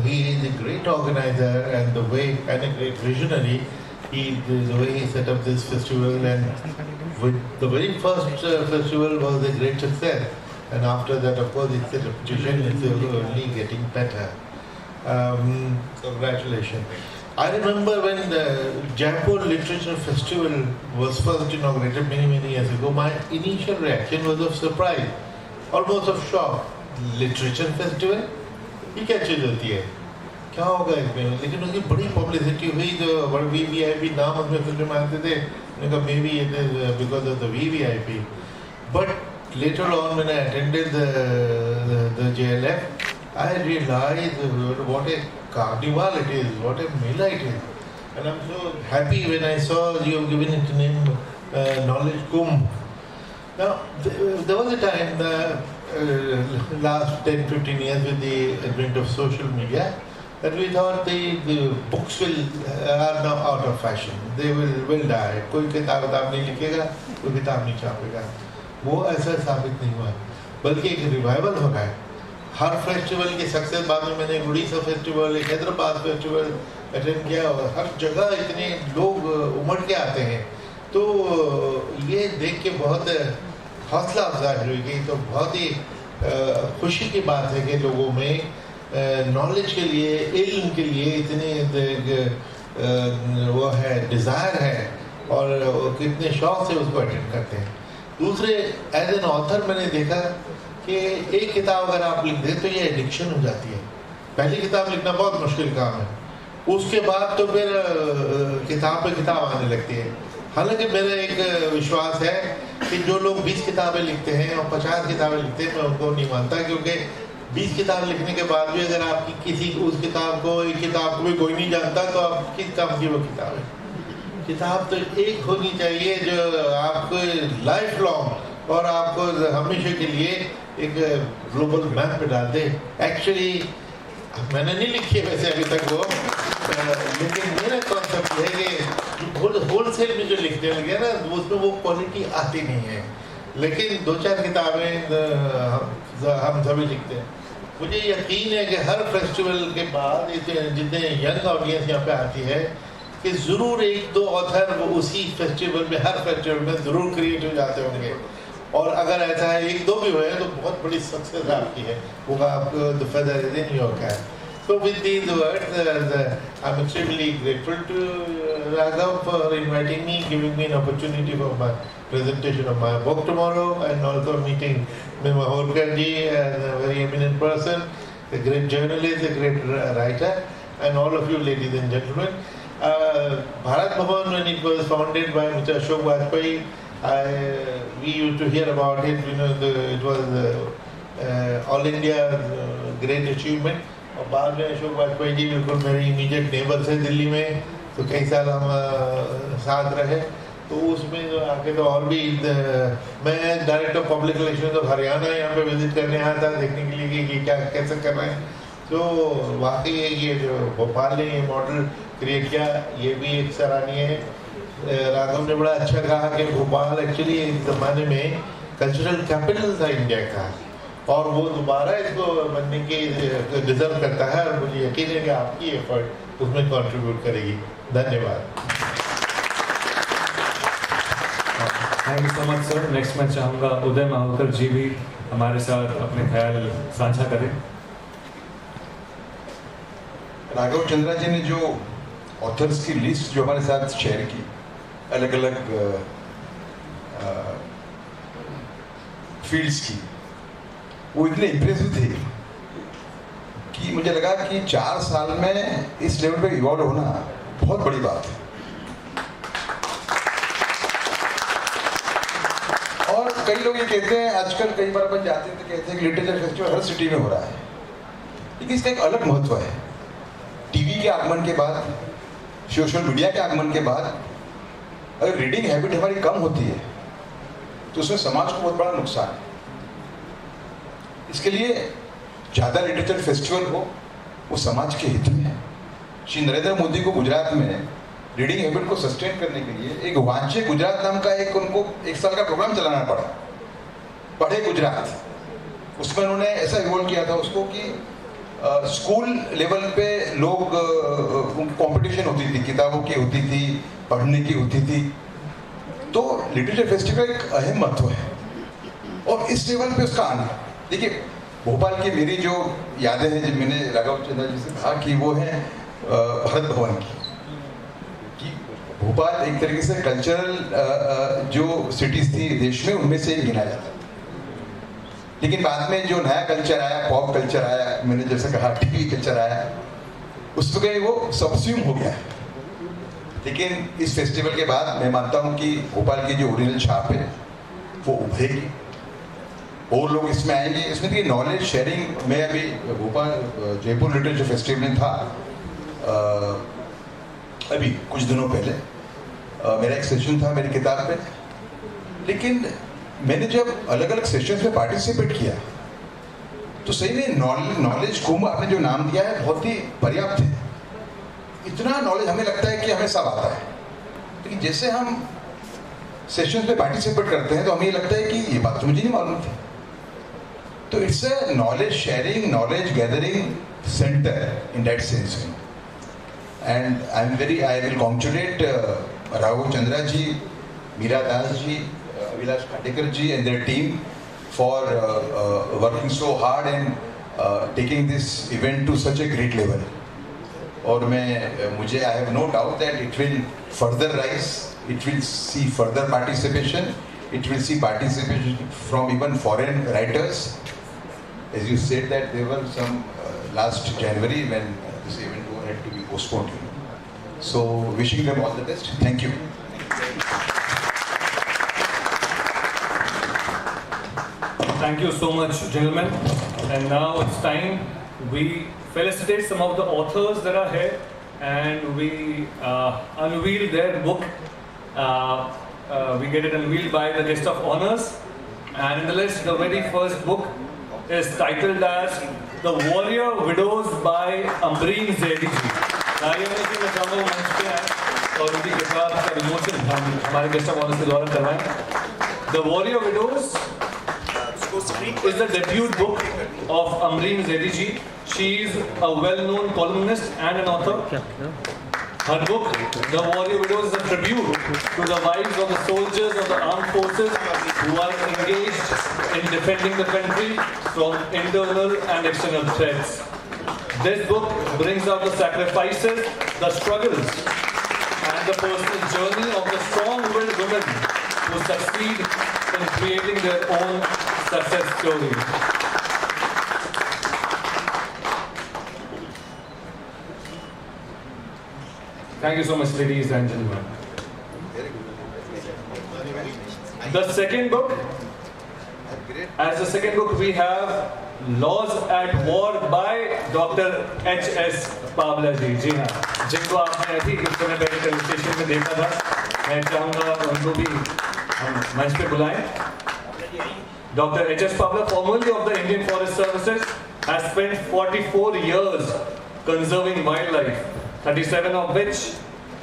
he is a great organizer, and the way, and a great visionary. The way he set up this festival, and with the very first festival was a great success, and after that, of course, its reputation is only getting better. Congratulations. I remember when the Jaipur Literature Festival was first inaugurated many years ago, my initial reaction was of surprise, almost of shock. Literature Festival? ये क्या चीज़ होती है? क्या होगा इसमें? लेकिन उसकी बड़ी पब्लिसिटी हुई, जो VVIP नाम उसमें फिल्म में आते थे, मैंने कहा maybe it is because of the VVIP. But later on when I attended the JLF, I realized what a carnival it is, what a mela it is. And I'm so happy when I saw you have given it the name Knowledge Kumbh. Now, there was a time, last 10-15 years with the advent of social media, that we thought the books are now out of fashion. They will die. कोई किताब नहीं लिखेगा, कोई किताब नहीं छापेगा। वो ऐसा साबित नहीं हुआ, बल्कि एक रिवाइवल हो रहा है। हर फेस्टिवल की सक्सेस, बाद में मैंने उड़ीसा फेस्टिवल, एक हैदराबाद फेस्टिवल अटेंड किया, और हर जगह इतने लोग उमड़ के आते हैं। तो ये देख के बहुत हौसला अफजाई हुई कि तो बहुत ही खुशी की बात है कि लोगों में नॉलेज के लिए, इल्म के लिए इतने वो है, डिज़ायर है, और कितने शौक से उसको अटेंड करते हैं। दूसरे, एज एन ऑथर मैंने देखा कि एक किताब अगर आप लिख दें तो ये एडिक्शन हो जाती है। पहली किताब लिखना बहुत मुश्किल काम है, उसके बाद तो फिर किताब पे किताब आने लगती है। हालांकि मेरा एक विश्वास है कि जो लोग 20 किताबें लिखते हैं और 50 किताबें लिखते हैं, मैं उनको नहीं मानता, क्योंकि 20 किताब लिखने के बाद भी अगर आपकी किसी उस किताब को, एक किताब को भी कोई नहीं जानता, तो आप किस काम की वो किताब है? किताब तो एक होनी चाहिए जो आपको लाइफ लॉन्ग और आपको हमेशा के लिए एक ग्लोबल मैप में डाल दे। एक्चुअली मैंने नहीं लिखी है वैसे अभी तक वो, लेकिन मेरा कॉन्सेप्ट है कि होलसेल में जो लिखने लगे ना, उसमें वो क्वालिटी आती नहीं है। लेकिन 2-4 किताबें हम सभी लिखते हैं। मुझे यकीन है कि हर फेस्टिवल के बाद जितने यंग ऑडियंस यहाँ पे आती है, कि ज़रूर 1-2 ऑथर वो उसी फेस्टिवल में, हर फेस्टिवल में ज़रूर क्रिएट हो जाते होंगे। और अगर ऐसा है 1-2 भी हुए तो बहुत बड़ी सक्सेस आपकी है, वो आपको the feather is in your cap. So with these words, I'm extremely grateful to Raghav for inviting me, giving me an opportunity for my presentation of my book tomorrow, and also meeting Mima Holkar ji, as a very eminent person, a great journalist, a great writer, and all of you ladies and gentlemen. Bharat Bhavan, when it was founded by Mr. Ashok Vajpayee, we used to hear about it. You know, it was All India great achievement. और बाद में अशोक वाजपेयी जी बिल्कुल मेरे immediate neighbour से दिल्ली में, तो कई साल हम साथ रहे। तो उसमें जो आके तो और भी मैं डायरेक्टर पब्लिक रिलेशन तो हरियाणा यहाँ पे विजिट करने आया था देखने के लिए कि क्या कैसे कर रहे हैं। तो वाकई ये जो भोपाल ने ये मॉडल क्रिएट किया ये भी एक सराहनीय है। राघव ने बड़ा अच्छा कहा कि भोपाल एक्चुअली एक ज़माने में कल्चरल कैपिटल था इंडिया का, और वो दोबारा इसको बनने की डिजर्व करता है, और मुझे यकीन है कि आपकी एफर्ट उसमें कंट्रीब्यूट करेगी। धन्यवाद। Thank you so much sir. Next मैं चाहूँगा उदय महाराज जी भी हमारे साथ अपने ख्याल साझा करें। राघव चंद्रा जी ने जो ऑथर्स की लिस्ट जो हमारे साथ शेयर की, अलग अलग फील्ड्स की, वो इतने इम्प्रेसिव थे कि मुझे लगा कि 4 साल में इस लेवल पे इवॉल्व होना बहुत बड़ी बात है। और कई लोग ये कहते हैं, आजकल कई बार अपन जाते हैं तो कहते हैं कि लिटरेचर फेस्टिवल हर सिटी में हो रहा है, लेकिन इसका एक अलग महत्व है। टीवी के आगमन के बाद, सोशल मीडिया के आगमन के बाद अगर रीडिंग हैबिट हमारी कम होती है तो उसमें समाज को बहुत बड़ा नुकसान है। इसके लिए ज़्यादा लिटरेचर फेस्टिवल हो, वो समाज के हित में है। श्री नरेंद्र मोदी को गुजरात में रीडिंग हैबिट को सस्टेन करने के लिए एक वांचे गुजरात नाम का उनको 1 साल का प्रोग्राम चलाना पड़ा, पढ़े गुजरात। उसमें उन्होंने ऐसा इवॉल्व किया था उसको कि स्कूल लेवल पे लोग कंपटीशन होती थी, किताबों की होती थी, पढ़ने की होती थी। तो लिटरेचर फेस्टिवल एक अहम महत्व है, और इस लेवल पे उसका आना, देखिए भोपाल की मेरी जो यादें हैं, जब मैंने राघव चंद्रा जी से कहा कि वो है भारत भवन की, कि भोपाल एक तरीके से कल्चरल जो सिटीज थी देश में उनमें से गिना जाता। लेकिन बाद में जो नया कल्चर आया, पॉप कल्चर आया, मैंने जैसे कहा टीवी कल्चर आया, उसमें वो सबस्यूम हो गया। लेकिन इस फेस्टिवल के बाद मैं मानता हूँ कि भोपाल की जो ओरिजिनल छाप है वो उभरेगी, और लोग इसमें आएंगे। इसमें देखिए नॉलेज शेयरिंग में, अभी भोपाल जयपुर लिटरेचर फेस्टिवल में था अभी कुछ दिनों पहले, मेरा एक सेशन था मेरी किताब पे। लेकिन मैंने जब अलग अलग सेशंस में पार्टिसिपेट किया तो सही में नॉलेज कुंभ आपने जो नाम दिया है बहुत ही पर्याप्त है। इतना नॉलेज हमें लगता है कि हमें सब आता है, लेकिन जैसे हम सेशंस में पार्टिसिपेट करते हैं तो हमें ये लगता है कि ये बात तो मुझे नहीं मालूम थी। तो it's a knowledge sharing, knowledge gathering centre in that sense. And I will congratulate Raghav Chandra ji, Meera Das ji, Vilas Khatekar ji and their team for working so hard and taking this event to such a great level. और मुझे I have no doubt that it will further rise, it will see further participation, it will see participation from even foreign writers. As you said that there were some last January when this event had to be postponed. So wishing them all the best. Thank you. Thank you so much, gentlemen. And now it's time we felicitate some of the authors that are here, and we unveil their book. We get it unveiled by the guest of honors. And in the list, the very first book is titled as The Warrior Widows by Ambreen Zaidi ji. मैं चाहूँगा मंच पे आए और उनकी किताब का विमोचन हम हमारे गेस्ट ऑफ ऑनर्स के द्वारा करवाएं। The Warrior Widows is the debut book of Ambreen Zaidi ji. She is a well-known columnist and an author. Her book, The Warrior Widows, is a tribute to the wives of the soldiers of the armed forces who are engaged in defending the country from internal and external threats. This book brings out the sacrifices, the struggles, and the personal journey of the strong-willed women who succeed in creating their own success story. Thank you so much, ladies and gentlemen. The second book, as the second book we have Laws at War by Dr. H.S. पावला जी. जी हाँ, जिनको आपने अभी कुछ समय पहले conversation में देखा था, मैं चाहूँगा उनको भी हम मंच पे बुलाएं. Dr. H.S. Pavla, formerly of the Indian Forest Services, has spent 44 years conserving wildlife, 37 of which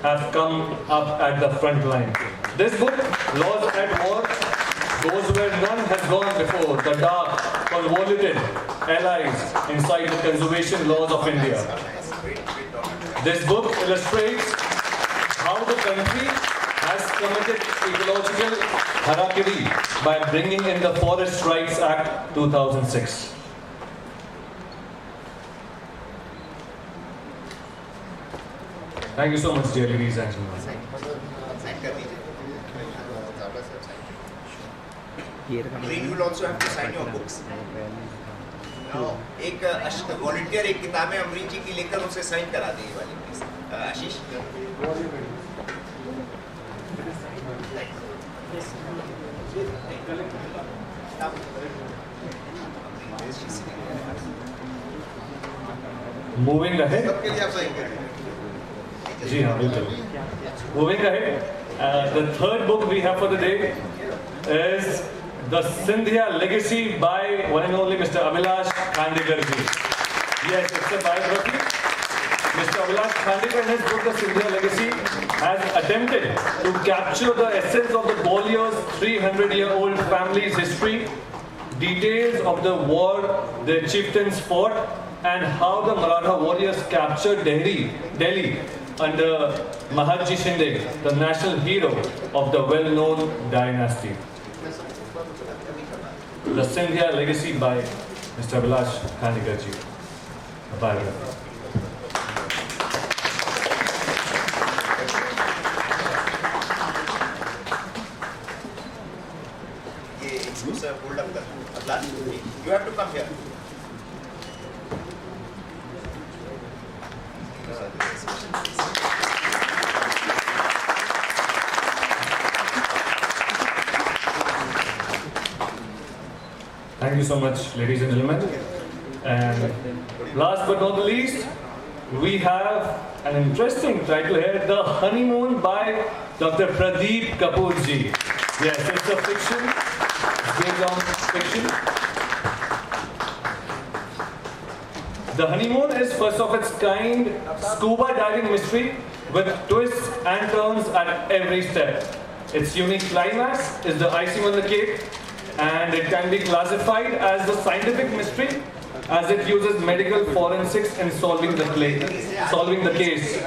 have come up at the front line. This book, Laws at War, those where none has gone before, the dark, convoluted allies inside the conservation laws of India. This book illustrates how the country has committed ecological harakiri by bringing in the Forest Rights Act 2006. Thank you so much, dear ladies and gentlemen. You will also have to sign your books. एक volunteer एक किताबें अमरीश जी की लेकर उनसे sign करा दी वाली please. Ashish. Moving ahead. सबके लिए आप साइन करें. जी हाँ, बिल्कुल. Moving ahead, the third book we have for the day is The Scindia Legacy by one and only Mr. Abhilash Khandekar ji. Yes, it's a biography. Mr. Abhilash Khandekar in his book The Scindia Legacy has attempted to capture the essence of the Gwalior's 300-year-old family's history, details of the war their chieftains fought, and how the Maratha warriors captured Delhi under Maharji Shinde, the national hero of the well-known dynasty. The Scindia Legacy by Mr. Abhilash Khandekar ji. A biography. Hold up Abhilash. You have to come here. Thank you so much, ladies and gentlemen. And last but not the least, we have an interesting title here, The Honeymoon by Dr. Pradeep Kapoor ji. Yes, it's a fiction. It's based on fiction. The Honeymoon is first of its kind scuba diving mystery with twists and turns at every step. Its unique climax is the icing on the cake, and it can be classified as a scientific mystery as it uses medical forensics in solving the case.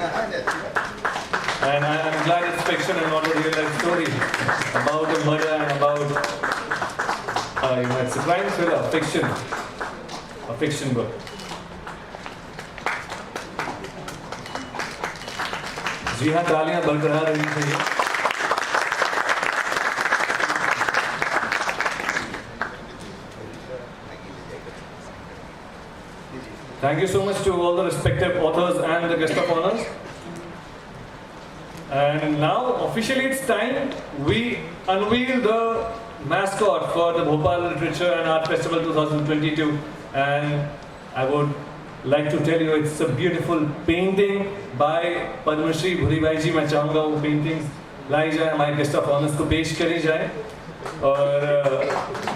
And I'm glad it's fiction and not a real life story about a murder and about it's a crime thriller, fiction, a fiction book. जी हाँ, तालियां बरकरार रहनी चाहिए. Thank you so much to all the respective authors and the guest of honors. And now, officially it's time we unveil the mascot for the Bhopal Literature and Art Festival 2022. And I would like to tell you it's a beautiful painting by Padma Shri Bhuri Bhai ji. मैं चाहूँगा वो paintings लाई जाए, हमारे guest of honors को पेश करी जाए. और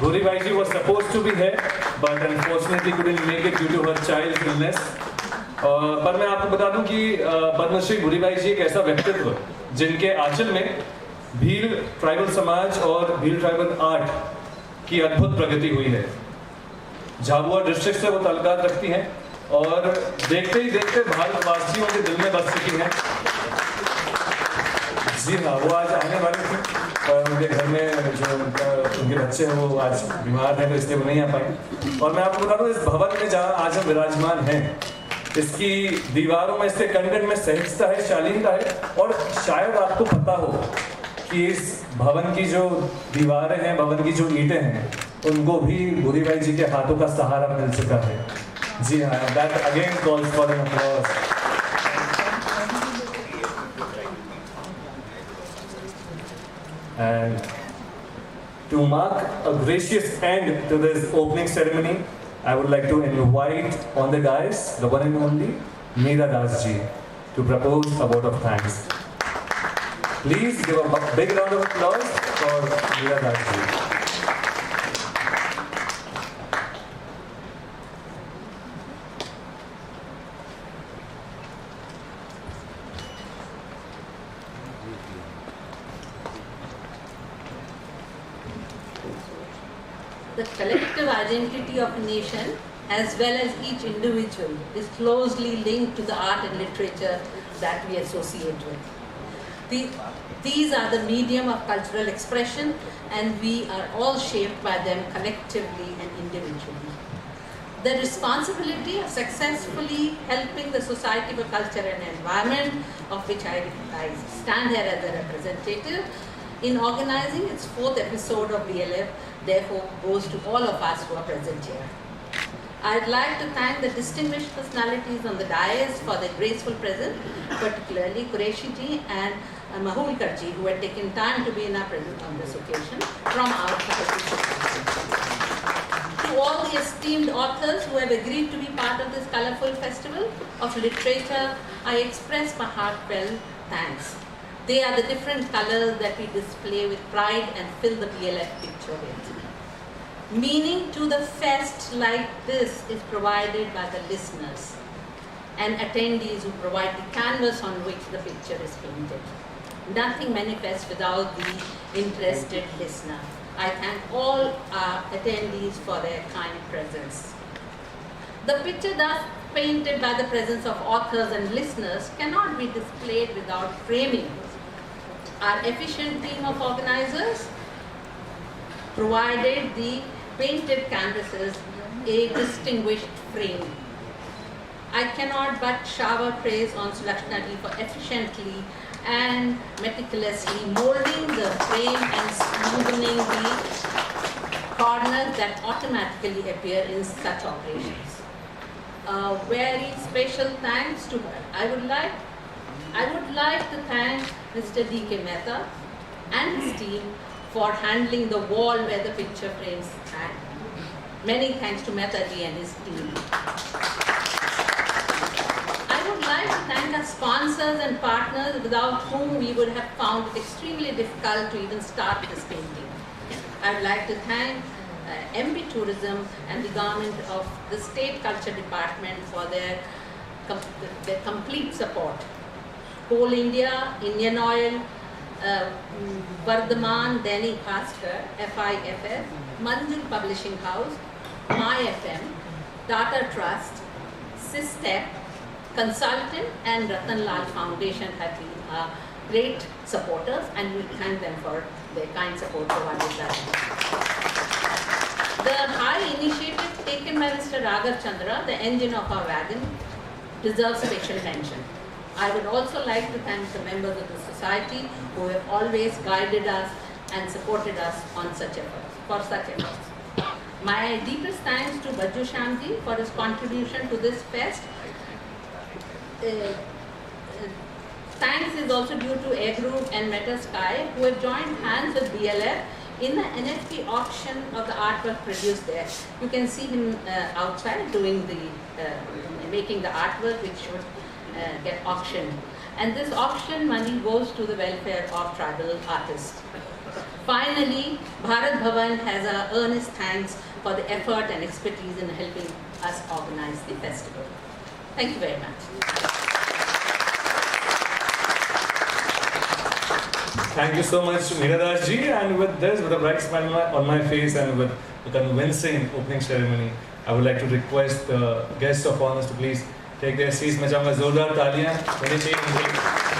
Bhuri Bhai ji was supposed to be here, but unfortunately couldn't make it due to her child's illness. पर मैं आपको बता दूं कि पद्मश्री भूरी बाई जी एक ऐसा व्यक्तित्व जिनके आंचल में भील ट्राइबल समाज और भील ट्राइबल आर्ट की अद्भुत प्रगति हुई है. झाबुआ डिस्ट्रिक्ट से वो ताल्लुकात रखती हैं और देखते ही देखते भारतवासियों के दिल में बस चुकी हैं. जी हाँ, वो आज आने वाले थे पर उनके घर में जो उनके बच्चे हैं वो आज बीमार हैं तो इसलिए वो नहीं आ पाए. और मैं आपको बता दूं इस भवन में जहाँ आज हम विराजमान हैं इसकी दीवारों में, इसके कंटेंट में सहजता है, शालीनता है. और शायद आपको पता हो कि इस भवन की जो दीवारें हैं, भवन की जो ईंटें हैं, उनको भी भूरी बाई जी के हाथों का सहारा मिल चुका है. जी हाँ, that again calls for an applause. And to mark a gracious end to this opening ceremony, I would like to invite on the dais the one and only Meera Das ji to propose a vote of thanks. Please give a big round of applause for Meera Das ji. The collective identity of a nation, as well as each individual, is closely linked to the art and literature that we associate with. These are the medium of cultural expression, and we are all shaped by them collectively and individually. The responsibility of successfully helping the Society for Culture and Environment, of which I stand here as a representative, in organizing its 4th episode of BLF, therefore goes to all of us who are present here. I'd like to thank the distinguished personalities on the dais for their graceful presence, particularly Qureshi ji and Mahulkar ji, who had taken time to be in our presence on this occasion from our faculty. To all the esteemed authors who have agreed to be part of this colorful festival of literature, I express my heartfelt thanks. They are the different colors that we display with pride and fill the BLF picture with. Meaning to the fest like this is provided by the listeners and attendees who provide the canvas on which the picture is painted. Nothing manifests without the interested listener. I thank all our attendees for their kind presence. The picture thus painted by the presence of authors and listeners cannot be displayed without framing. Our efficient team of organizers provided the painted canvases a distinguished frame. I cannot but shower praise on Sulakshana ji for efficiently and meticulously molding the frame and smoothing the corners that automatically appear in such operations. A very special thanks to her. I would like to thank Mr. D.K. Mehta and his team for handling the wall where the picture frames hang. Many thanks to Mehta ji and his team. I would like to thank our sponsors and partners without whom we would have found it extremely difficult to even start this painting. I would like to thank MP Tourism and the government of the State Culture Department for their complete support. Coal India, Indian Oil, Vardhaman, Dainik Bhaskar, FIFF, Manzil Publishing House, MyFM, Tata Trust, SysTech, Consultant and Ratan Lal Foundation have been great supporters, and we thank them for their kind support provided by them. The high initiative taken by Mr. Raghav Chandra, the engine of our wagon, deserves special mention. I would also like to thank the members of the society who have always guided us and supported us on such efforts. My deepest thanks to Bajju Shyamji for his contribution to this fest. Thanks is also due to Air Group and Meta Sky, who have joined hands with BLF in the NFT auction of the artwork produced there. You can see him outside doing making the artwork, which should get auctioned. And this auction money goes to the welfare of tribal artists. Finally, Bharat Bhavan has our earnest thanks for the effort and expertise in helping us organize the festival. Thank you very much. Thank you so much, Meera Das ji. And with this, with a bright smile on my face and with a convincing opening ceremony, I would like to request the guests of honor to please take their seats. मैं चाहूँगा जोरदार तालियां होनी चाहिए.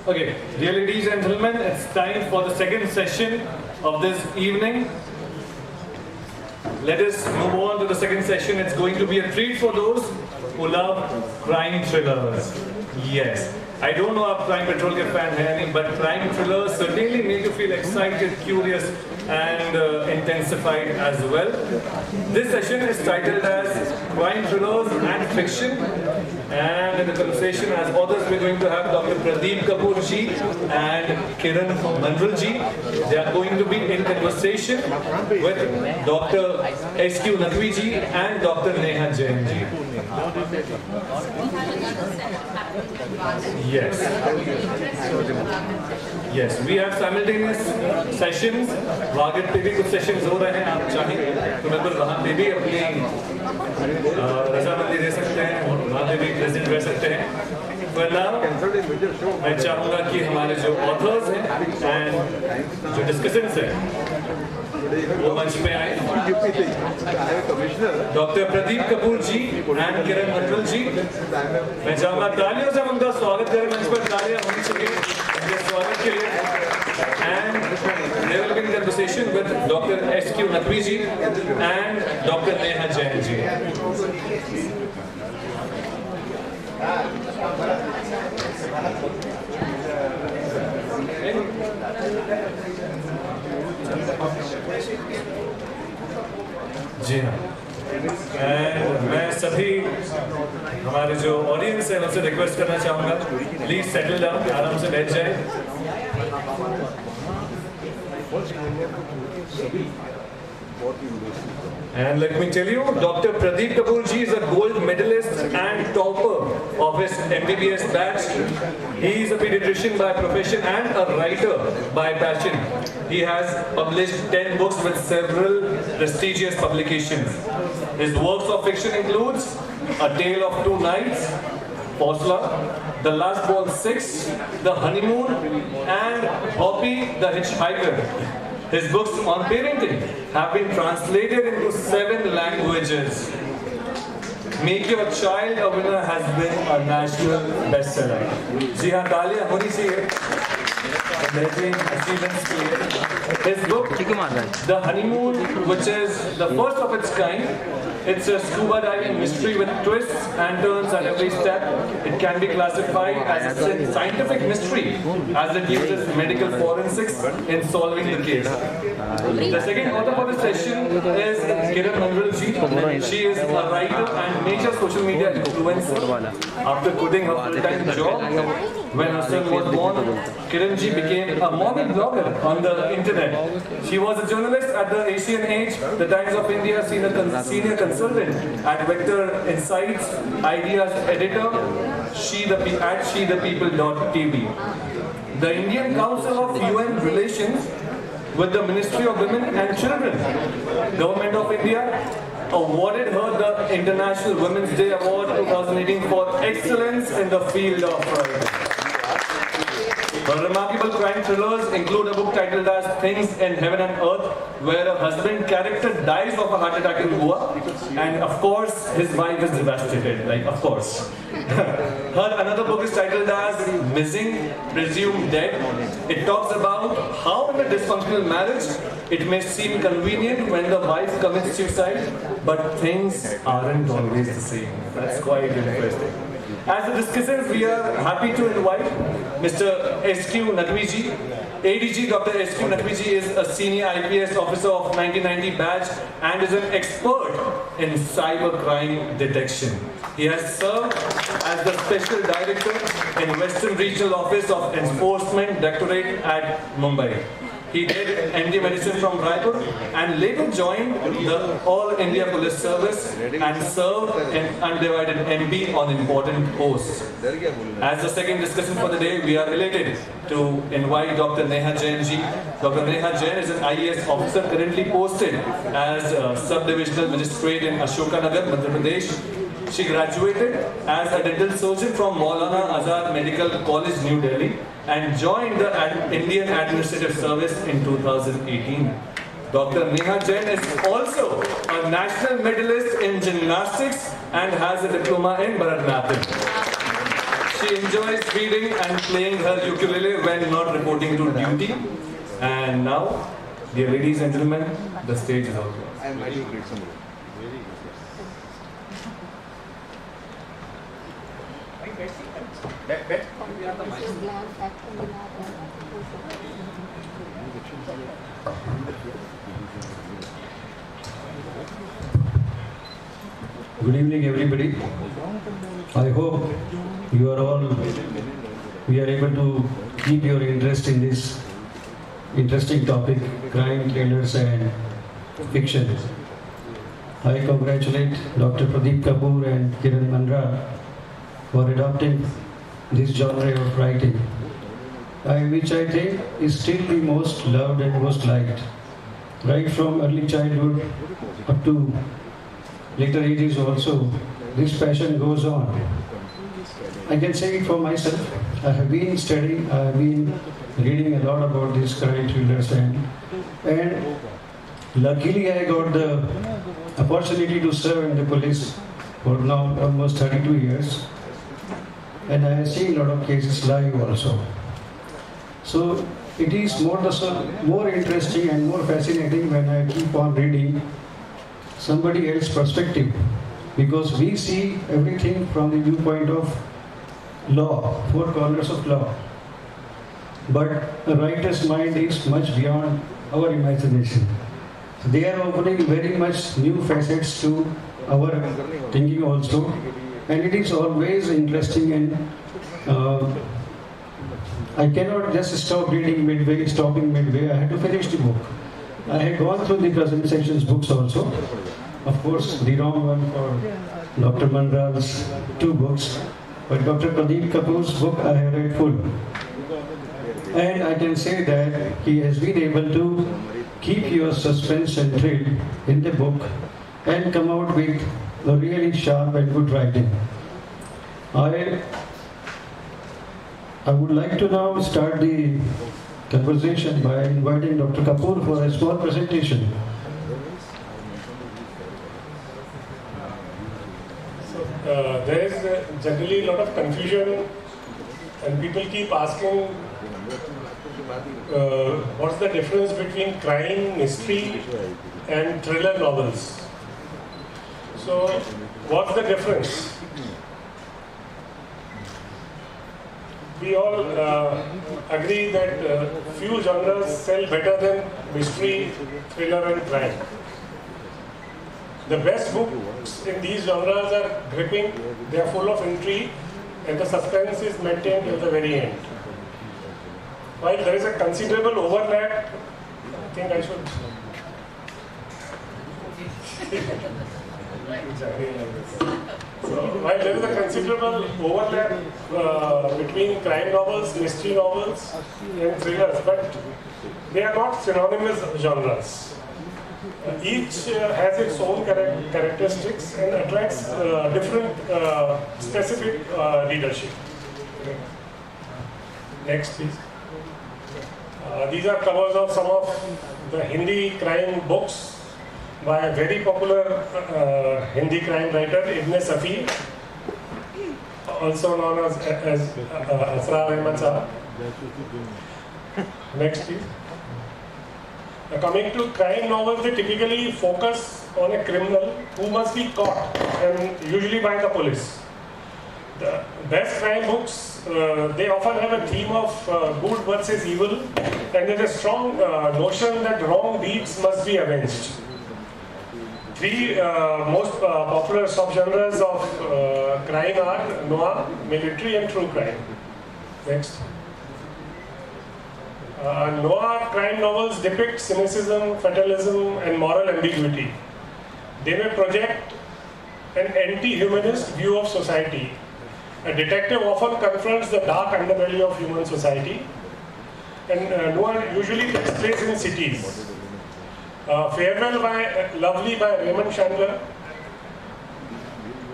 Okay, dear ladies and gentlemen, it's time for the second session of this evening. Let us move on to the second session. It's going to be a treat for those who love crime thrillers. Yes. I don't know आप crime petrol के fan हैं नहीं, but crime thrillers certainly make you feel excited, curious, and intensified as well. This session is titled as Crime Thrillers and Fiction, and in the conversation as authors we're going to have Dr. Pradeep Kapoor ji and Kiran Mandral ji. They are going to be in conversation with Dr. S.Q. Naqvi ji and Dr. Neha Jain ji. Yes. Yes, we have simultaneous sessions. वागट पे भी कुछ sessions हो रहे हैं, आप चाहें तो बिल्कुल वहाँ पे भी अपनी रजामंदी दे सकते हैं और वहाँ पे भी प्रेजेंट रह सकते हैं। Well now, मैं चाहूँगा कि हमारे जो ऑथर्स हैं एंड जो डिस्कशंस हैं वो मंच पे आए। डॉक्टर प्रदीप कपूर जी एंड किरण मंडल जी, मैं चाहूँगा तालियों से उनका स्वागत करें, मंच पर तालियां होनी चाहिए उनके स्वागत के लिए। And they will be in conversation with Dr. S.Q. Naqvi ji and Dr. Neha Jain ji. जी हाँ, मैं सभी हमारे जो ऑडियंस है उनसे रिक्वेस्ट करना चाहूँगा, प्लीज सेटल डाउन, आराम से बैठ जाए। And let me tell you, Dr. Pradeep Kapoor ji is a gold medalist and topper of his MBBS batch. He is a pediatrician by profession and a writer by passion. He has published 10 books with several prestigious publications. His works of fiction includes A Tale of Two Nights, Posla, The Last Ball 6, The Honeymoon, and Hoppy the Hitchhiker. His books on parenting have been translated into 7 languages. Make Your Child a Winner has been a national bestseller. जी हाँ, तालियां होनी चाहिए बेहतरीन achievements के लिए। His book, The Honeymoon, which is the first of its kind, it's a scuba diving mystery with twists and turns at every step. It can be classified as a scientific mystery as it uses medical forensics in solving the case. The second author for this session is Kiran Mandral ji. She is a writer and major social media influencer. After quitting her full-time job when her son was born, Kiran ji became a mommy blogger on the internet. She was a journalist at the Asian Age, the Times of India senior consultant at Vector Insights, Ideas editor, at shethepeople.tv. The Indian Council of UN Relations with the Ministry of Women and Children, Government of India, awarded her the International Women's Day Award 2018 for excellence in the field of writing. Her remarkable crime thrillers include a book titled as Things in Heaven and Earth, where a husband character dies of a heart attack in Goa, and of course his wife is devastated, like of course. Her another book is titled as Missing, Presumed Dead. It talks about how in a dysfunctional marriage it may seem convenient when the wife commits suicide, but things aren't always the same. That's quite interesting. As the discussants, we are happy to invite Mr. S.Q. Naqvi ji. ADG Dr. S.Q. Naqvi ji is a senior IPS officer of 1990 batch and is an expert in cybercrime detection. He has served as the Special Director in Western Regional Office of Enforcement Directorate at Mumbai. He did MD Medicine from Raipur and later joined the All India Police Service and served in undivided MP on important posts. As the second discussion for the day, we are elated to invite Dr. Neha Jain ji. Dr. Neha Jain is an IAS officer currently posted as Sub-Divisional Magistrate in Ashokanagar, Madhya Pradesh. She graduated as a dental surgeon from Maulana Azad Medical College, New Delhi, and joined the Indian Administrative Service in 2018. Dr. Neha Jain is also a national medalist in gymnastics and has a diploma in Bharatanatyam. She enjoys reading and playing her ukulele when not reporting to duty. And now, dear ladies and gentlemen, the stage is all yours. I am ready to read some more. Good evening, everybody. I hope you are all, we are able to keep your interest in this interesting topic, crime, thrillers and fiction. I congratulate Dr. Pradeep Kapoor and Kiran Mandra for adopting this genre of writing, which I think is still the most loved and most liked. Right from early childhood up to later ages also, this passion goes on. I can say it for myself. I have been studying, I have been reading a lot about these crime thrillers and luckily I got the opportunity to serve in the police for now almost 32 years. And I have seen a lot of cases live also. So it is more interesting and more fascinating when I keep on reading somebody else's perspective, because we see everything from the viewpoint of law, four corners of law. But a writer's mind is much beyond our imagination. So they are opening very much new facets to our thinking also. And it is always interesting, and I cannot just stop reading midway, stopping midway. I had to finish the book. I had gone through the present section's books also. Of course, the wrong one for Dr. Mandra's 2 books. But Dr. Pradeep Kapoor's book I have read full. And I can say that he has been able to keep your suspense and thrill in the book and come out with a really sharp and good writing. I would like to now start the conversation by inviting Dr. Kapoor for a small presentation. There is generally a lot of confusion and people keep asking what's the difference between crime, mystery and thriller novels. So what's the difference? We all agree that few genres sell better than mystery, thriller and crime. The best books in these genres are gripping, they are full of intrigue, and the suspense is maintained till the very end. While there is a considerable overlap, I think I should... So, while there is a considerable overlap between crime novels, mystery novels and thrillers, but they are not synonymous genres. Each has its own characteristics and attracts different specific readership. Next, please. These are covers of some of the Hindi crime books by a very popular Hindi crime writer, Ibn Safi, also known as Asrar Ahmad Shah. Next, please. Coming to crime novels, they typically focus on a criminal who must be caught, and usually by the police. The best crime books, they often have a theme of good versus evil, and there is a strong notion that wrong deeds must be avenged. 3 most popular subgenres of crime are noir, military and true crime. Next. Noir crime novels depict cynicism, fatalism and moral ambiguity. They may project an anti-humanist view of society. A detective often confronts the dark underbelly of human society, and noir usually takes place in cities. Farewell by Lovely by Raymond Chandler.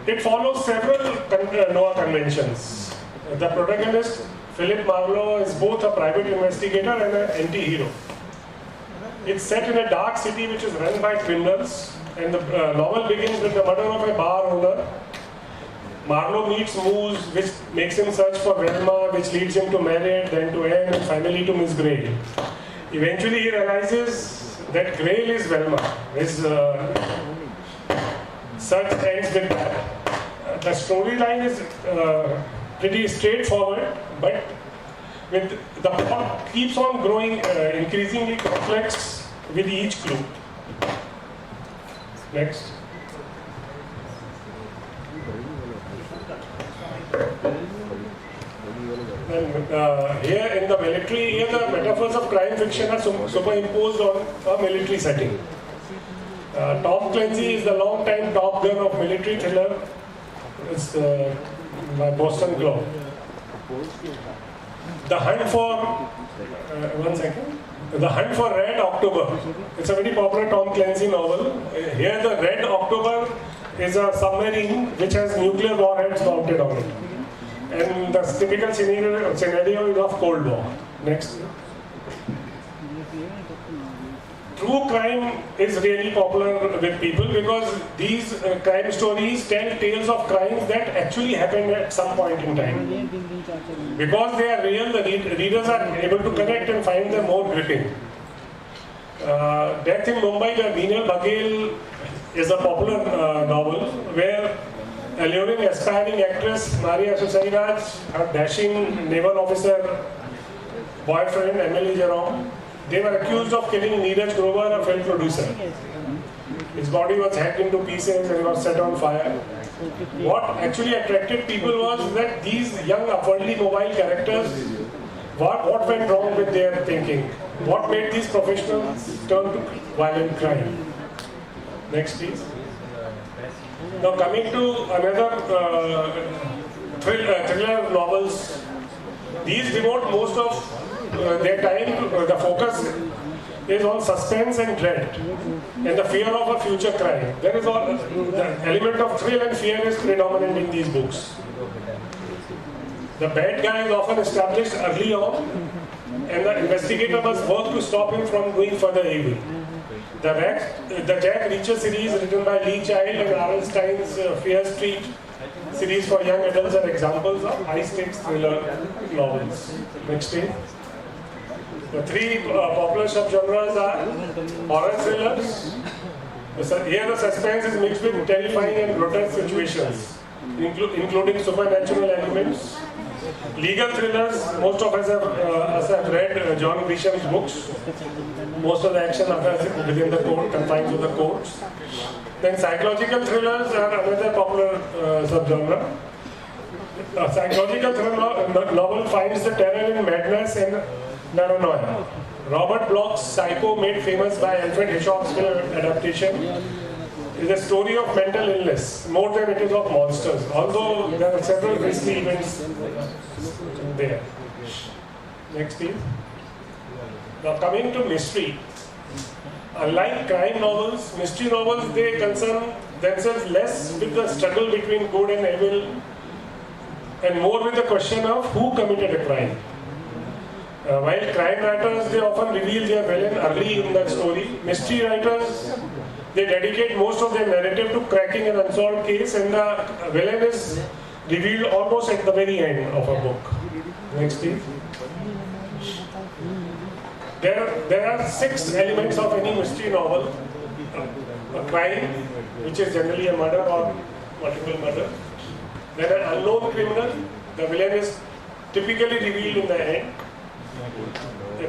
It follows several noir conventions. The protagonist, Philip Marlowe, is both a private investigator and an anti-hero. It's set in a dark city which is run by criminals, and the novel begins with the murder of a bar owner. Marlowe meets Moose, which makes him search for Velma, which leads him to Merritt, then to Anne, and finally to Miss Grail. Eventually he realizes that Grail is Velma. His search ends with that. The storyline is pretty straightforward, but with the plot keeps on growing increasingly complex with each clue. Next. And here in the military, here the metaphors of crime fiction are superimposed on a military setting. Tom Clancy is the long-time top gun of military thriller. It's by Boston Globe. The Hunt for The Hunt for Red October. It's a very popular Tom Clancy novel. Here the Red October is a submarine which has nuclear warheads mounted on it. And the typical scenario is of Cold War. Next. True crime is really popular with people because these crime stories tell tales of crimes that actually happened at some point in time. Because they are real, the readers are able to connect and find them more gripping. Death in Mumbai by Vinay Baghel is a popular novel where alluring aspiring actress Maria Susairaj, her dashing naval officer boyfriend Emily Jerome, they were accused of killing Neeraj Grover, a film producer. His body was hacked into pieces and was set on fire. What actually attracted people was that these young, upwardly mobile characters, what went wrong with their thinking? What made these professionals turn to violent crime? Next, please. Now coming to another thriller novels, these devote most of their time, the focus is on suspense and dread and the fear of a future crime. There is all the element of thrill and fear is predominant in these books. The bad guy is often established early on and the investigator must work to stop him from doing further evil. The Jack Reacher series written by Lee Child and R.L. Stein's Fear Street series for young adults are examples of high-stakes thriller novels. Next page. The three popular subgenres are horror thrillers. Here the suspense is mixed with terrifying and grotesque situations, including supernatural elements. Legal thrillers, most of us have read John Grisham's books. Most of the action occurs within the court, confines of the courts. Then psychological thrillers are another popular subgenre. A psychological thriller novel finds the terror in madness and paranoia. Robert Bloch's Psycho, made famous by Alfred Hitchcock's film adaptation, is a story of mental illness more than it is of monsters, although there are several grisly events there. Next please. Now coming to mystery. Unlike crime novels, mystery novels, they concern themselves less with the struggle between good and evil and more with the question of who committed a crime. While crime writers, they often reveal their villain early in the story, mystery writers, they dedicate most of their narrative to cracking an unsolved case and the villain is revealed almost at the very end of a book. Next please. There are 6 elements of any mystery novel. A crime, which is generally a murder or multiple murder. Then an unknown criminal, the villain is typically revealed in the end. A